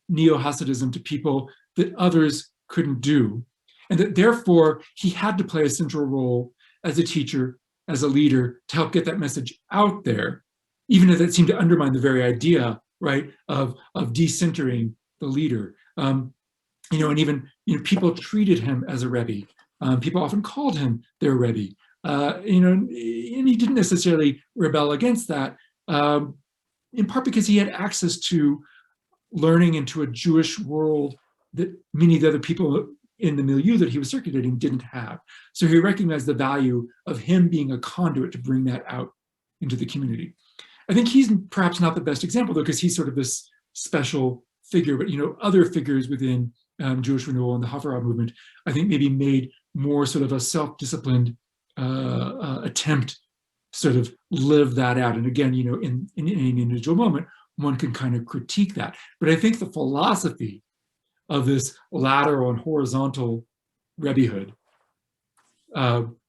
neo-Hasidism to people that others couldn't do, and that therefore he had to play a central role as a teacher, as a leader, to help get that message out there, even if it seemed to undermine the very idea, right, of decentering the leader. And even people treated him as a Rebbe. People often called him their Rebbe. And he didn't necessarily rebel against that, in part because he had access to learning into a Jewish world that many of the other people in the milieu that he was circulating didn't have. So he recognized the value of him being a conduit to bring that out into the community. I think he's perhaps not the best example, though, because he's sort of this special figure, but other figures within Jewish Renewal and the Havurah movement, I think maybe made more sort of a self-disciplined attempt to sort of live that out. And again, in any individual moment, one can kind of critique that. But I think the philosophy of this lateral and horizontal Rebbehood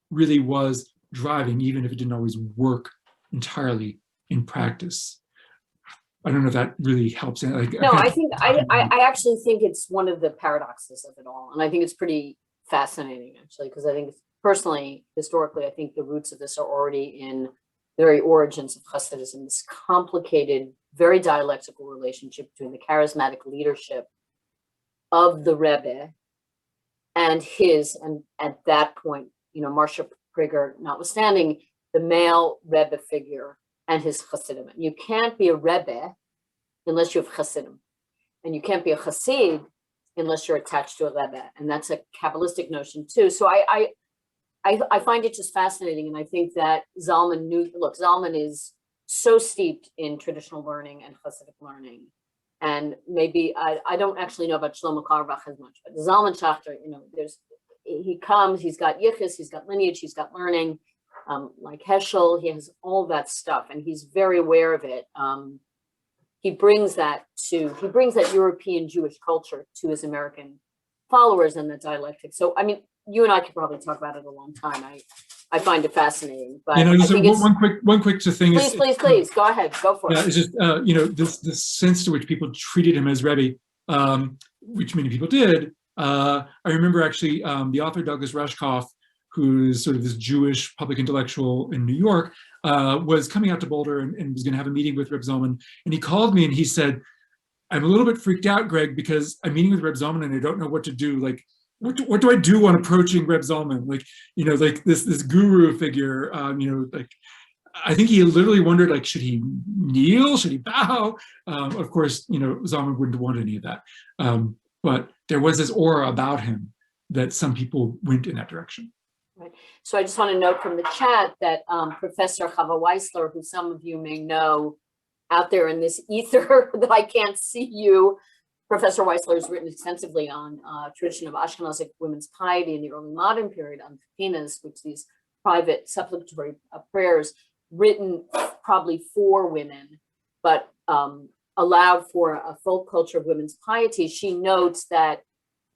really was driving, even if it didn't always work entirely in practice. I don't know if that really helps. No, I actually think it's one of the paradoxes of it all. And I think it's pretty fascinating, actually, because I think personally, historically, I think the roots of this are already in the very origins of Hasidism, this complicated, very dialectical relationship between the charismatic leadership of the Rebbe and at that point, Marsha Prigger notwithstanding, the male Rebbe figure and his Hasidim. You can't be a Rebbe unless you have Hasidim. And you can't be a Hasid unless you're attached to a Rebbe. And that's a Kabbalistic notion too. So I find it just fascinating. And I think that Zalman is so steeped in traditional learning and Hasidic learning. And maybe, I don't actually know about Shlomo Carlebach as much, but Zalman Schachter, he comes, he's got yichus, he's got lineage, he's got learning. Like Heschel, he has all that stuff, and he's very aware of it. He brings that European Jewish culture to his American followers and the dialectic. So, I mean, you and I could probably talk about it a long time. I find it fascinating. But one quick thing. Please, go ahead, go for it. It's just this sense to which people treated him as Rebbe, which many people did. I remember actually the author Douglas Rushkoff, who's sort of this Jewish public intellectual in New York, was coming out to Boulder and was going to have a meeting with Reb Zalman. And he called me and he said, "I'm a little bit freaked out, Greg, because I'm meeting with Reb Zalman and I don't know what to do. Like, what do I do on approaching Reb Zalman? Like, like this guru figure. I think he literally wondered, like, should he kneel? Should he bow? Of course, Zalman wouldn't want any of that. But there was this aura about him that some people went in that direction." Right. So I just want to note from the chat that Professor Chava Weissler, who some of you may know out there in this ether that I can't see you, Professor Weissler has written extensively on tradition of Ashkenazic women's piety in the early modern period on Tefillas, which these private supplicatory prayers written probably for women, but allowed for a folk culture of women's piety. She notes that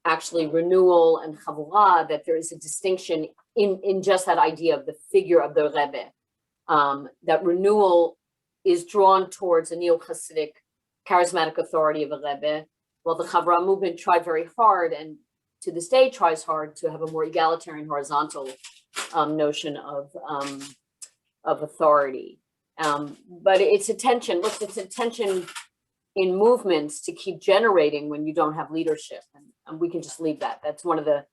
actually Renewal and Havurah, that there is a distinction in just that idea of the figure of the Rebbe, that Renewal is drawn towards a neo-Hasidic charismatic authority of a Rebbe, while the Havurah movement tried very hard, and to this day tries hard, to have a more egalitarian horizontal notion of authority. But it's a tension. Look, it's a tension in movements to keep generating when you don't have leadership, and we can just leave that. That's one of the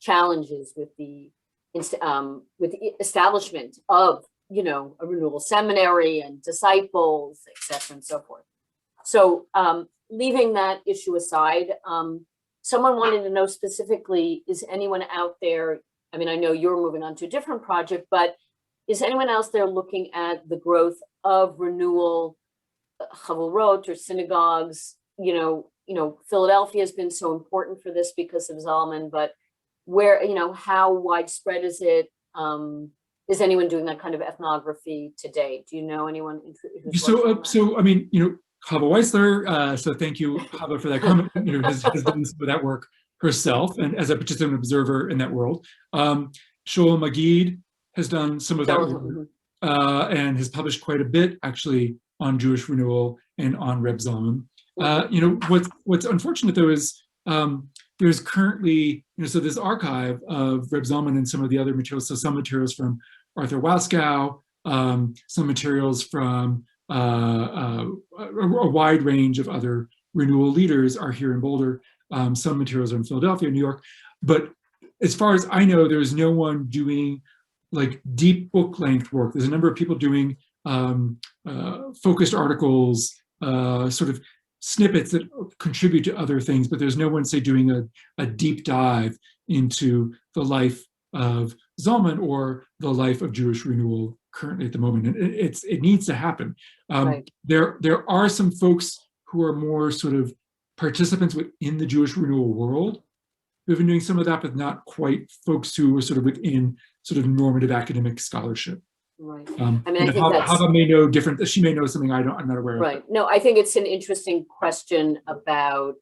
challenges with the establishment of a renewal seminary and disciples, etc., and so forth. So leaving that issue aside, someone wanted to know specifically, is anyone out there, I mean, I know you're moving on to a different project, but is anyone else there looking at the growth of renewal chavurot or synagogues? Philadelphia has been so important for this because of Zalman, but where, how widespread is it? Is anyone doing that kind of ethnography today? Do you know anyone? So I mean, Chava Weissler, so thank you, Chava, for that comment, has done some of that work herself and as a participant observer in that world. Shoel Magid has done some of that work and has published quite a bit, actually, on Jewish Renewal and on Reb Zalman. What's unfortunate, though, is there's currently, so this archive of Reb Zalman and some of the other materials, so some materials from Arthur Waskow, some materials from a wide range of other renewal leaders are here in Boulder. Some materials are in Philadelphia, New York. But as far as I know, there's no one doing like deep book length work. There's a number of people doing focused articles, sort of snippets that contribute to other things, but there's no one, say, doing a deep dive into the life of Zalman or the life of Jewish Renewal currently at the moment. And it needs to happen. Right. There are some folks who are more sort of participants within the Jewish Renewal world who have been doing some of that, but not quite folks who are sort of within sort of normative academic scholarship. Right. I think Hava may know different. She may know something I'm not aware of. Right. No, I think it's an interesting question about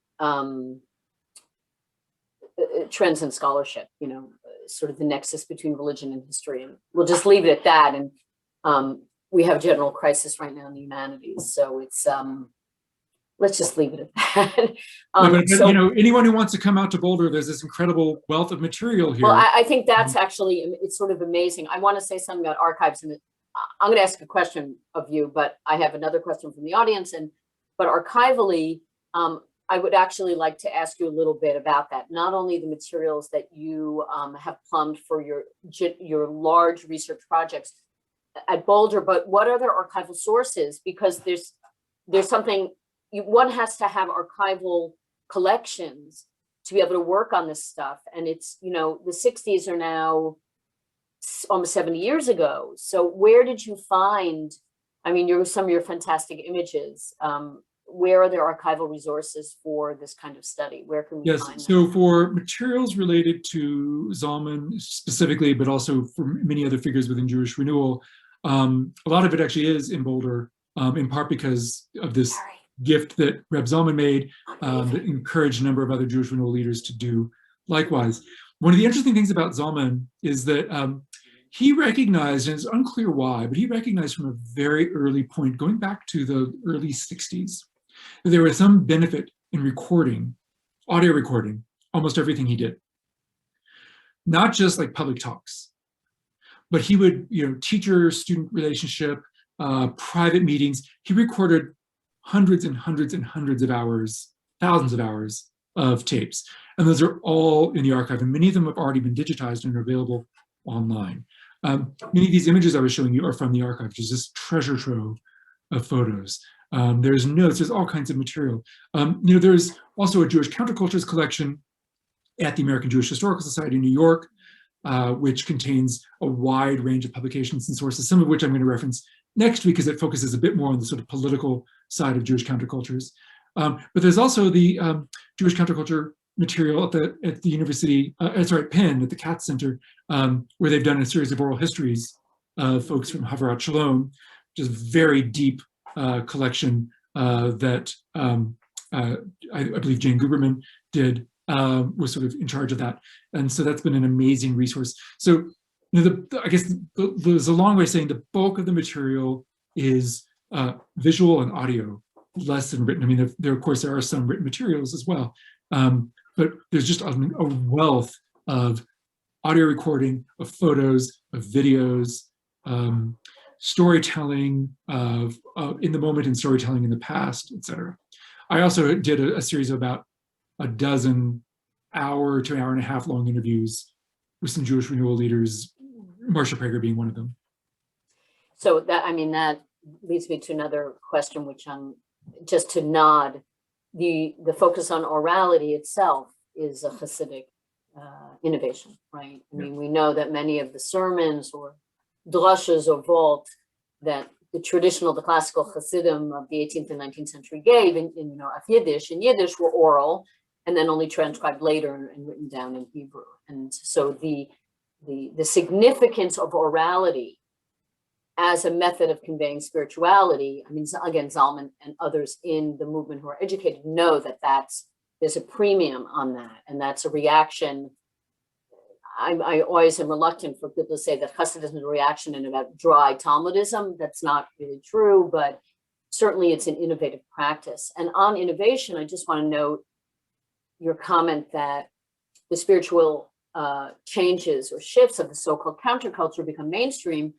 trends in scholarship. Sort of the nexus between religion and history, and we'll just leave it at that. And we have a general crisis right now in the humanities, so it's let's just leave it at that. So, anyone who wants to come out to Boulder, there's this incredible wealth of material here. Well, I think that's actually, it's sort of amazing. I want to say something about archives, and I'm going to ask a question of you, but I have another question from the audience. But archivally, I would actually like to ask you a little bit about that. Not only the materials that you have plumbed for your large research projects at Boulder, but what other archival sources? Because there's something, one has to have archival collections to be able to work on this stuff. And it's, the 60s are now almost 70 years ago. So where did you find, some of your fantastic images, where are there archival resources for this kind of study? Where can we find them? So for materials related to Zalman specifically, but also for many other figures within Jewish Renewal, a lot of it actually is in Boulder, in part because of this gift that Reb Zalman made that encouraged a number of other Jewish Renewal leaders to do likewise. One of the interesting things about Zalman is that he recognized, and it's unclear why, but he recognized from a very early point, going back to the early 60s, that there was some benefit in recording, audio recording, almost everything he did. Not just like public talks, but he would, teacher-student relationship, private meetings. He recorded hundreds and hundreds and hundreds of hours, thousands of hours of tapes. And those are all in the archive, and many of them have already been digitized and are available online. Many of these images I was showing you are from the archive, which is this treasure trove of photos. There's notes, there's all kinds of material. There's also a Jewish Countercultures collection at the American Jewish Historical Society in New York, which contains a wide range of publications and sources, some of which I'm going to reference next week because it focuses a bit more on the sort of political side of Jewish countercultures. But there's also the Jewish counterculture material at the University, Penn, at the Katz Center, where they've done a series of oral histories of folks from Havurah Shalom, which is a very deep collection that I believe Jane Guberman did, was sort of in charge of that. And so that's been an amazing resource. So I guess there's a long way of saying the bulk of the material is visual and audio, less than written. There of course, there are some written materials as well. But there's just a wealth of audio recording, of photos, of videos, storytelling of in the moment and storytelling in the past, etc. I also did a series of about a dozen hour to hour and a half long interviews with some Jewish Renewal leaders, Marcia Prager being one of them. So that leads me to another question, which just to nod, the focus on orality itself is a Hasidic innovation, right? We know that many of the sermons or drushes or vault that the classical Hasidim of the 18th and 19th century gave in Yiddish were oral, and then only transcribed later and written down in Hebrew. And so the significance of orality as a method of conveying spirituality. I mean, again, Zalman and others in the movement who are educated know that there's a premium on that, and that's a reaction. I always am reluctant for people to say that Hasidism is a reaction and about dry Talmudism. That's not really true, but certainly it's an innovative practice. And on innovation, I just want to note your comment that the spiritual changes or shifts of the so-called counterculture become mainstream.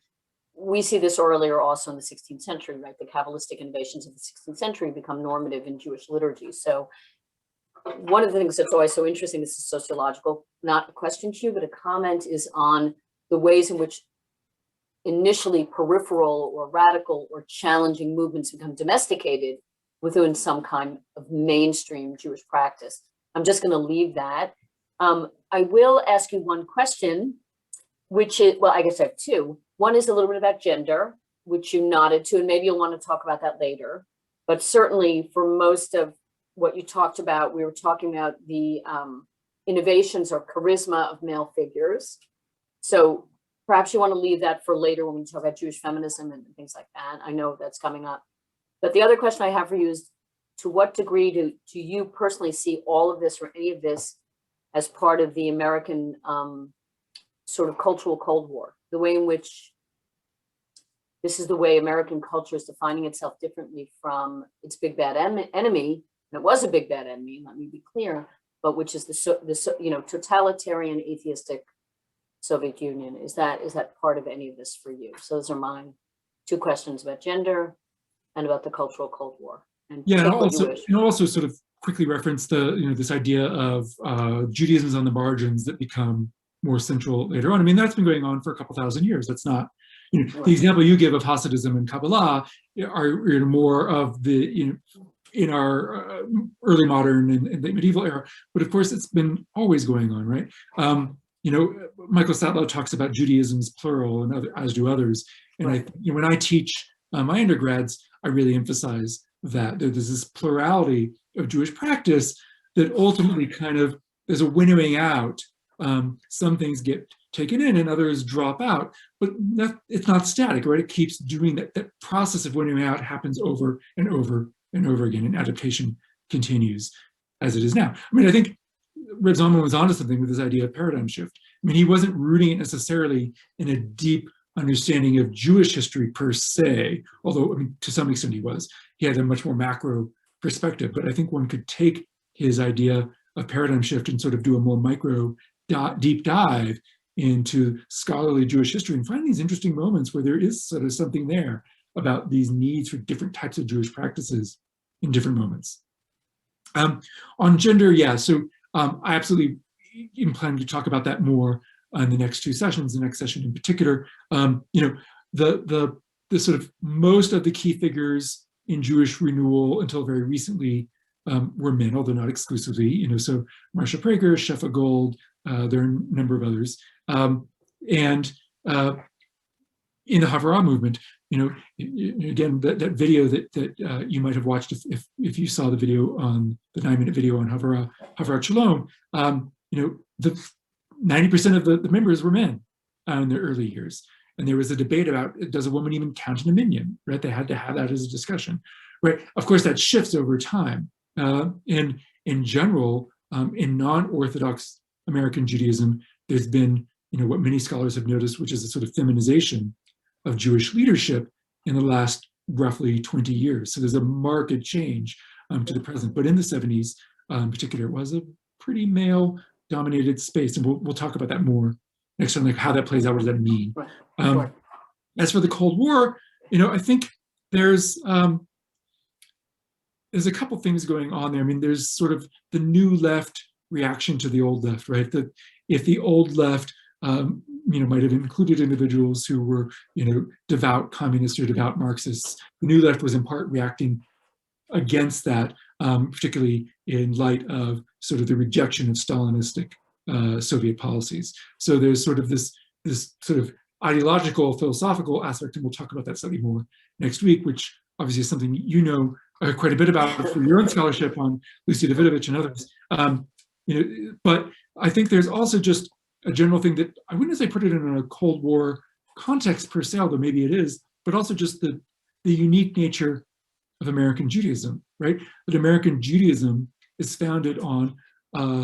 We see this earlier also in the 16th century, right? The Kabbalistic innovations of the 16th century become normative in Jewish liturgy. So one of the things that's always so interesting, this is sociological, not a question to you, but a comment, is on the ways in which initially peripheral or radical or challenging movements become domesticated within some kind of mainstream Jewish practice. I'm just going to leave that. I will ask you one question, which is, well, I guess I have two. One is a little bit about gender, which you nodded to, and maybe you'll want to talk about that later. But certainly for most of what you talked about, we were talking about the innovations or charisma of male figures. So perhaps you want to leave that for later when we talk about Jewish feminism and things like that. I know that's coming up. But the other question I have for you is, to what degree do you personally see all of this or any of this as part of the American sort of cultural Cold War, the way in which this is the way American culture is defining itself differently from its big bad enemy, and it was a big bad enemy, let me be clear, but which is the totalitarian atheistic Soviet Union. Is that part of any of this for you? So those are my two questions about gender and about the cultural Cold War. And yeah, and also sort of quickly reference the this idea of Judaism's on the margins that become more central later on. I mean, that's been going on for a couple thousand years. That's not, the example you give of Hasidism and Kabbalah are more of the, in our early modern and late medieval era. But of course, it's been always going on, right? Michael Satlow talks about Judaism's plural, and as do others. And when I teach my undergrads, I really emphasize that there's this plurality of Jewish practice that ultimately there's a winnowing out. Some things get taken in and others drop out, but it's not static, right? It keeps doing that. That process of winnowing out happens over and over and over again, and adaptation continues as it is now. I mean, I think Reb Zalman was onto something with this idea of paradigm shift. I mean, he wasn't rooting it necessarily in a deep understanding of Jewish history per se, although, I mean, to some extent he was. He had a much more macro perspective, but I think one could take his idea of paradigm shift and sort of do a more micro deep dive into scholarly Jewish history and find these interesting moments where there is sort of something there about these needs for different types of Jewish practices in different moments. On gender, yeah, so I absolutely am planning to talk about that more in the next two sessions, the next session in particular. The sort of most of the key figures in Jewish renewal until very recently were men, although not exclusively, so Marsha Prager, Shefa Gold, there are a number of others. And in the Havurah movement, again, that video that you might have watched if you saw the video on the 9-minute video on Havurah Shalom, the 90% of the members were men in their early years. And there was a debate about, does a woman even count in a minyan, right? They had to have that as a discussion, right? Of course, that shifts over time. And in general, in non-Orthodox American Judaism, there's been, what many scholars have noticed, which is a sort of feminization of Jewish leadership in the last roughly 20 years. So there's a marked change to the present. But in the 70s, in particular, it was a pretty male-dominated space. And we'll talk about that more next time, like how that plays out, what does that mean? Right. As for the Cold War, I think there's a couple things going on there. I mean, there's sort of the new left reaction to the old left, right? That if the old left, might have included individuals who were, devout communists or devout Marxists, the new left was in part reacting against that, particularly in light of sort of the rejection of Stalinistic Soviet policies. So there's sort of this sort of ideological, philosophical aspect, and we'll talk about that slightly more next week, which obviously is something quite a bit about for your own scholarship on Lucy Davidovich and others. But I think there's also just a general thing that I wouldn't say put it in a Cold War context per se, although maybe it is, but also just the unique nature of American Judaism, right? That American Judaism is founded on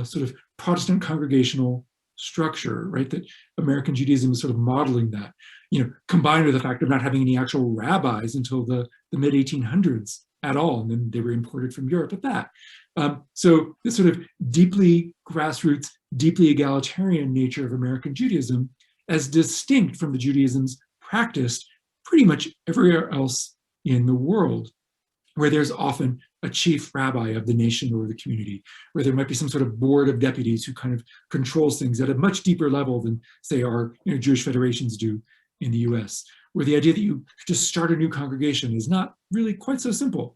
sort of Protestant congregational structure, right? That American Judaism is sort of modeling that, combined with the fact of not having any actual rabbis until the mid 1800s at all, and then they were imported from Europe at that. So this sort of deeply grassroots, deeply egalitarian nature of American Judaism, as distinct from the Judaisms practiced pretty much everywhere else in the world, where there's often a chief rabbi of the nation or the community, where there might be some sort of board of deputies who kind of controls things at a much deeper level than, say, our Jewish federations do in the US, where the idea that you just start a new congregation is not really quite so simple.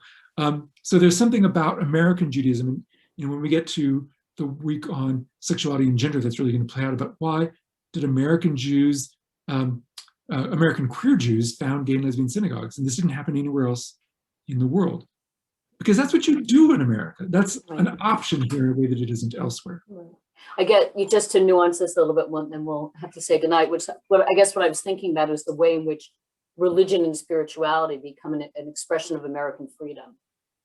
So there's something about American Judaism, and when we get to the week on sexuality and gender, that's really going to play out about why did American Jews, American queer Jews found gay and lesbian synagogues, and this didn't happen anywhere else in the world. Because that's what you do in America. That's an option here in a way that it isn't elsewhere. I get you, just to nuance this a little bit, and then we'll have to say goodnight, which I guess what I was thinking about is the way in which religion and spirituality become an expression of American freedom.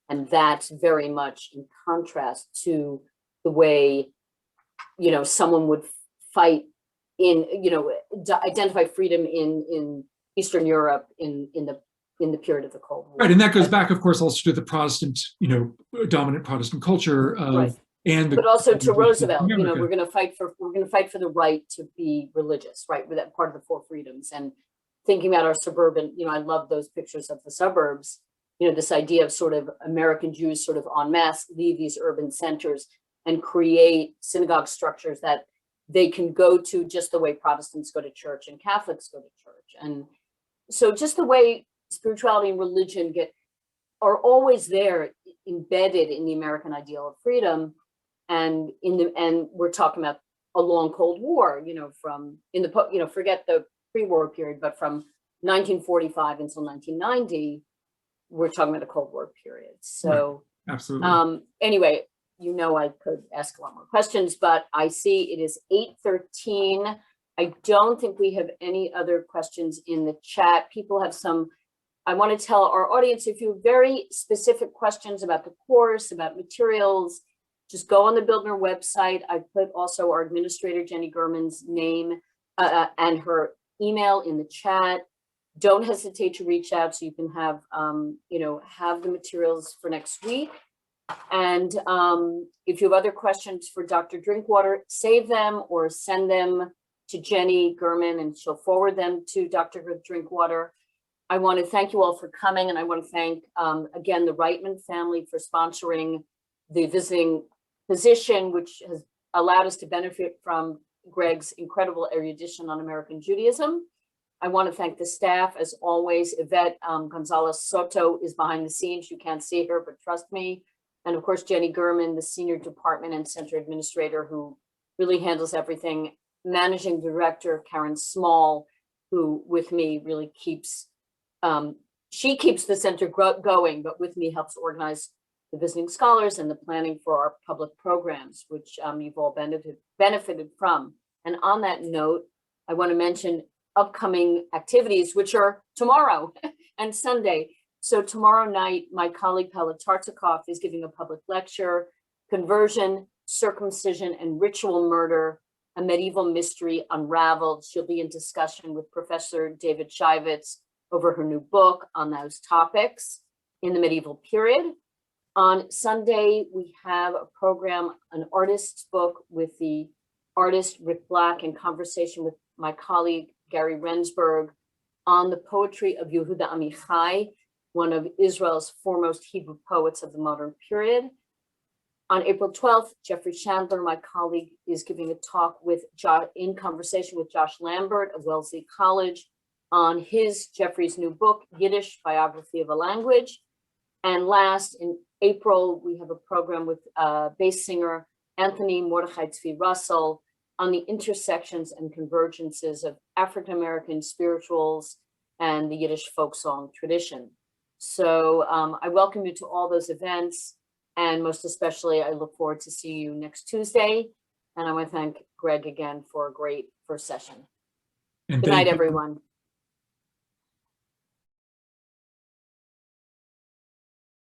And that's very much in contrast to the way, someone would fight in, identify freedom in Eastern Europe in the period of the Cold War. Right, and that goes back, of course, also to the Protestant, dominant Protestant culture of, right. But also to Roosevelt, we're going to fight for the right to be religious, right? With that part of the four freedoms. And thinking about our suburban, I love those pictures of the suburbs. This idea of sort of American Jews sort of en masse leave these urban centers and create synagogue structures that they can go to just the way Protestants go to church and Catholics go to church. And so just the way spirituality and religion are always there, embedded in the American ideal of freedom. And we're talking about a long Cold War, forget the pre-war period, but from 1945 until 1990, we're talking about a Cold War period. So right. Absolutely. Anyway, I could ask a lot more questions, but I see it is 8:13. I don't think we have any other questions in the chat. People have some. I want to tell our audience, if you have very specific questions about the course, about materials, just go on the Bildner website. I put also our administrator, Jenny Gurman's name and her email in the chat. Don't hesitate to reach out so you can have, have the materials for next week. And if you have other questions for Dr. Drinkwater, save them or send them to Jenny Gurman and she'll forward them to Dr. Drinkwater. I want to thank you all for coming, and I want to thank, again, the Reitman family for sponsoring the visiting position, which has allowed us to benefit from Greg's incredible erudition on American Judaism. I want to thank the staff, as always. Yvette Gonzalez Soto is behind the scenes. You can't see her, but trust me. And of course, Jenny Gurman, the senior department and center administrator, who really handles everything. Managing director, Karen Small, who with me really keeps, she keeps the center going, but with me helps organize the visiting scholars and the planning for our public programs, which you've all benefited from. And on that note, I want to mention upcoming activities, which are tomorrow and Sunday. So tomorrow night, my colleague Pella Tartikoff is giving a public lecture, Conversion, Circumcision, and Ritual Murder, a Medieval Mystery Unraveled. She'll be in discussion with Professor David Shivitz over her new book on those topics in the medieval period. On Sunday, we have a program, an artist's book with the artist Rick Black, in conversation with my colleague Gary Rensburg on the poetry of Yehuda Amichai, one of Israel's foremost Hebrew poets of the modern period. On April 12th, Jeffrey Chandler, my colleague, is giving a talk in conversation with Josh Lambert of Wellesley College on Jeffrey's new book, Yiddish, Biography of a Language. And last, in April, we have a program with bass singer Anthony Mordechai Tzvi Russell on the intersections and convergences of African-American spirituals and the Yiddish folk song tradition. So I welcome you to all those events, and most especially, I look forward to seeing you next Tuesday. And I want to thank Greg again for a great first session. Good night, everyone.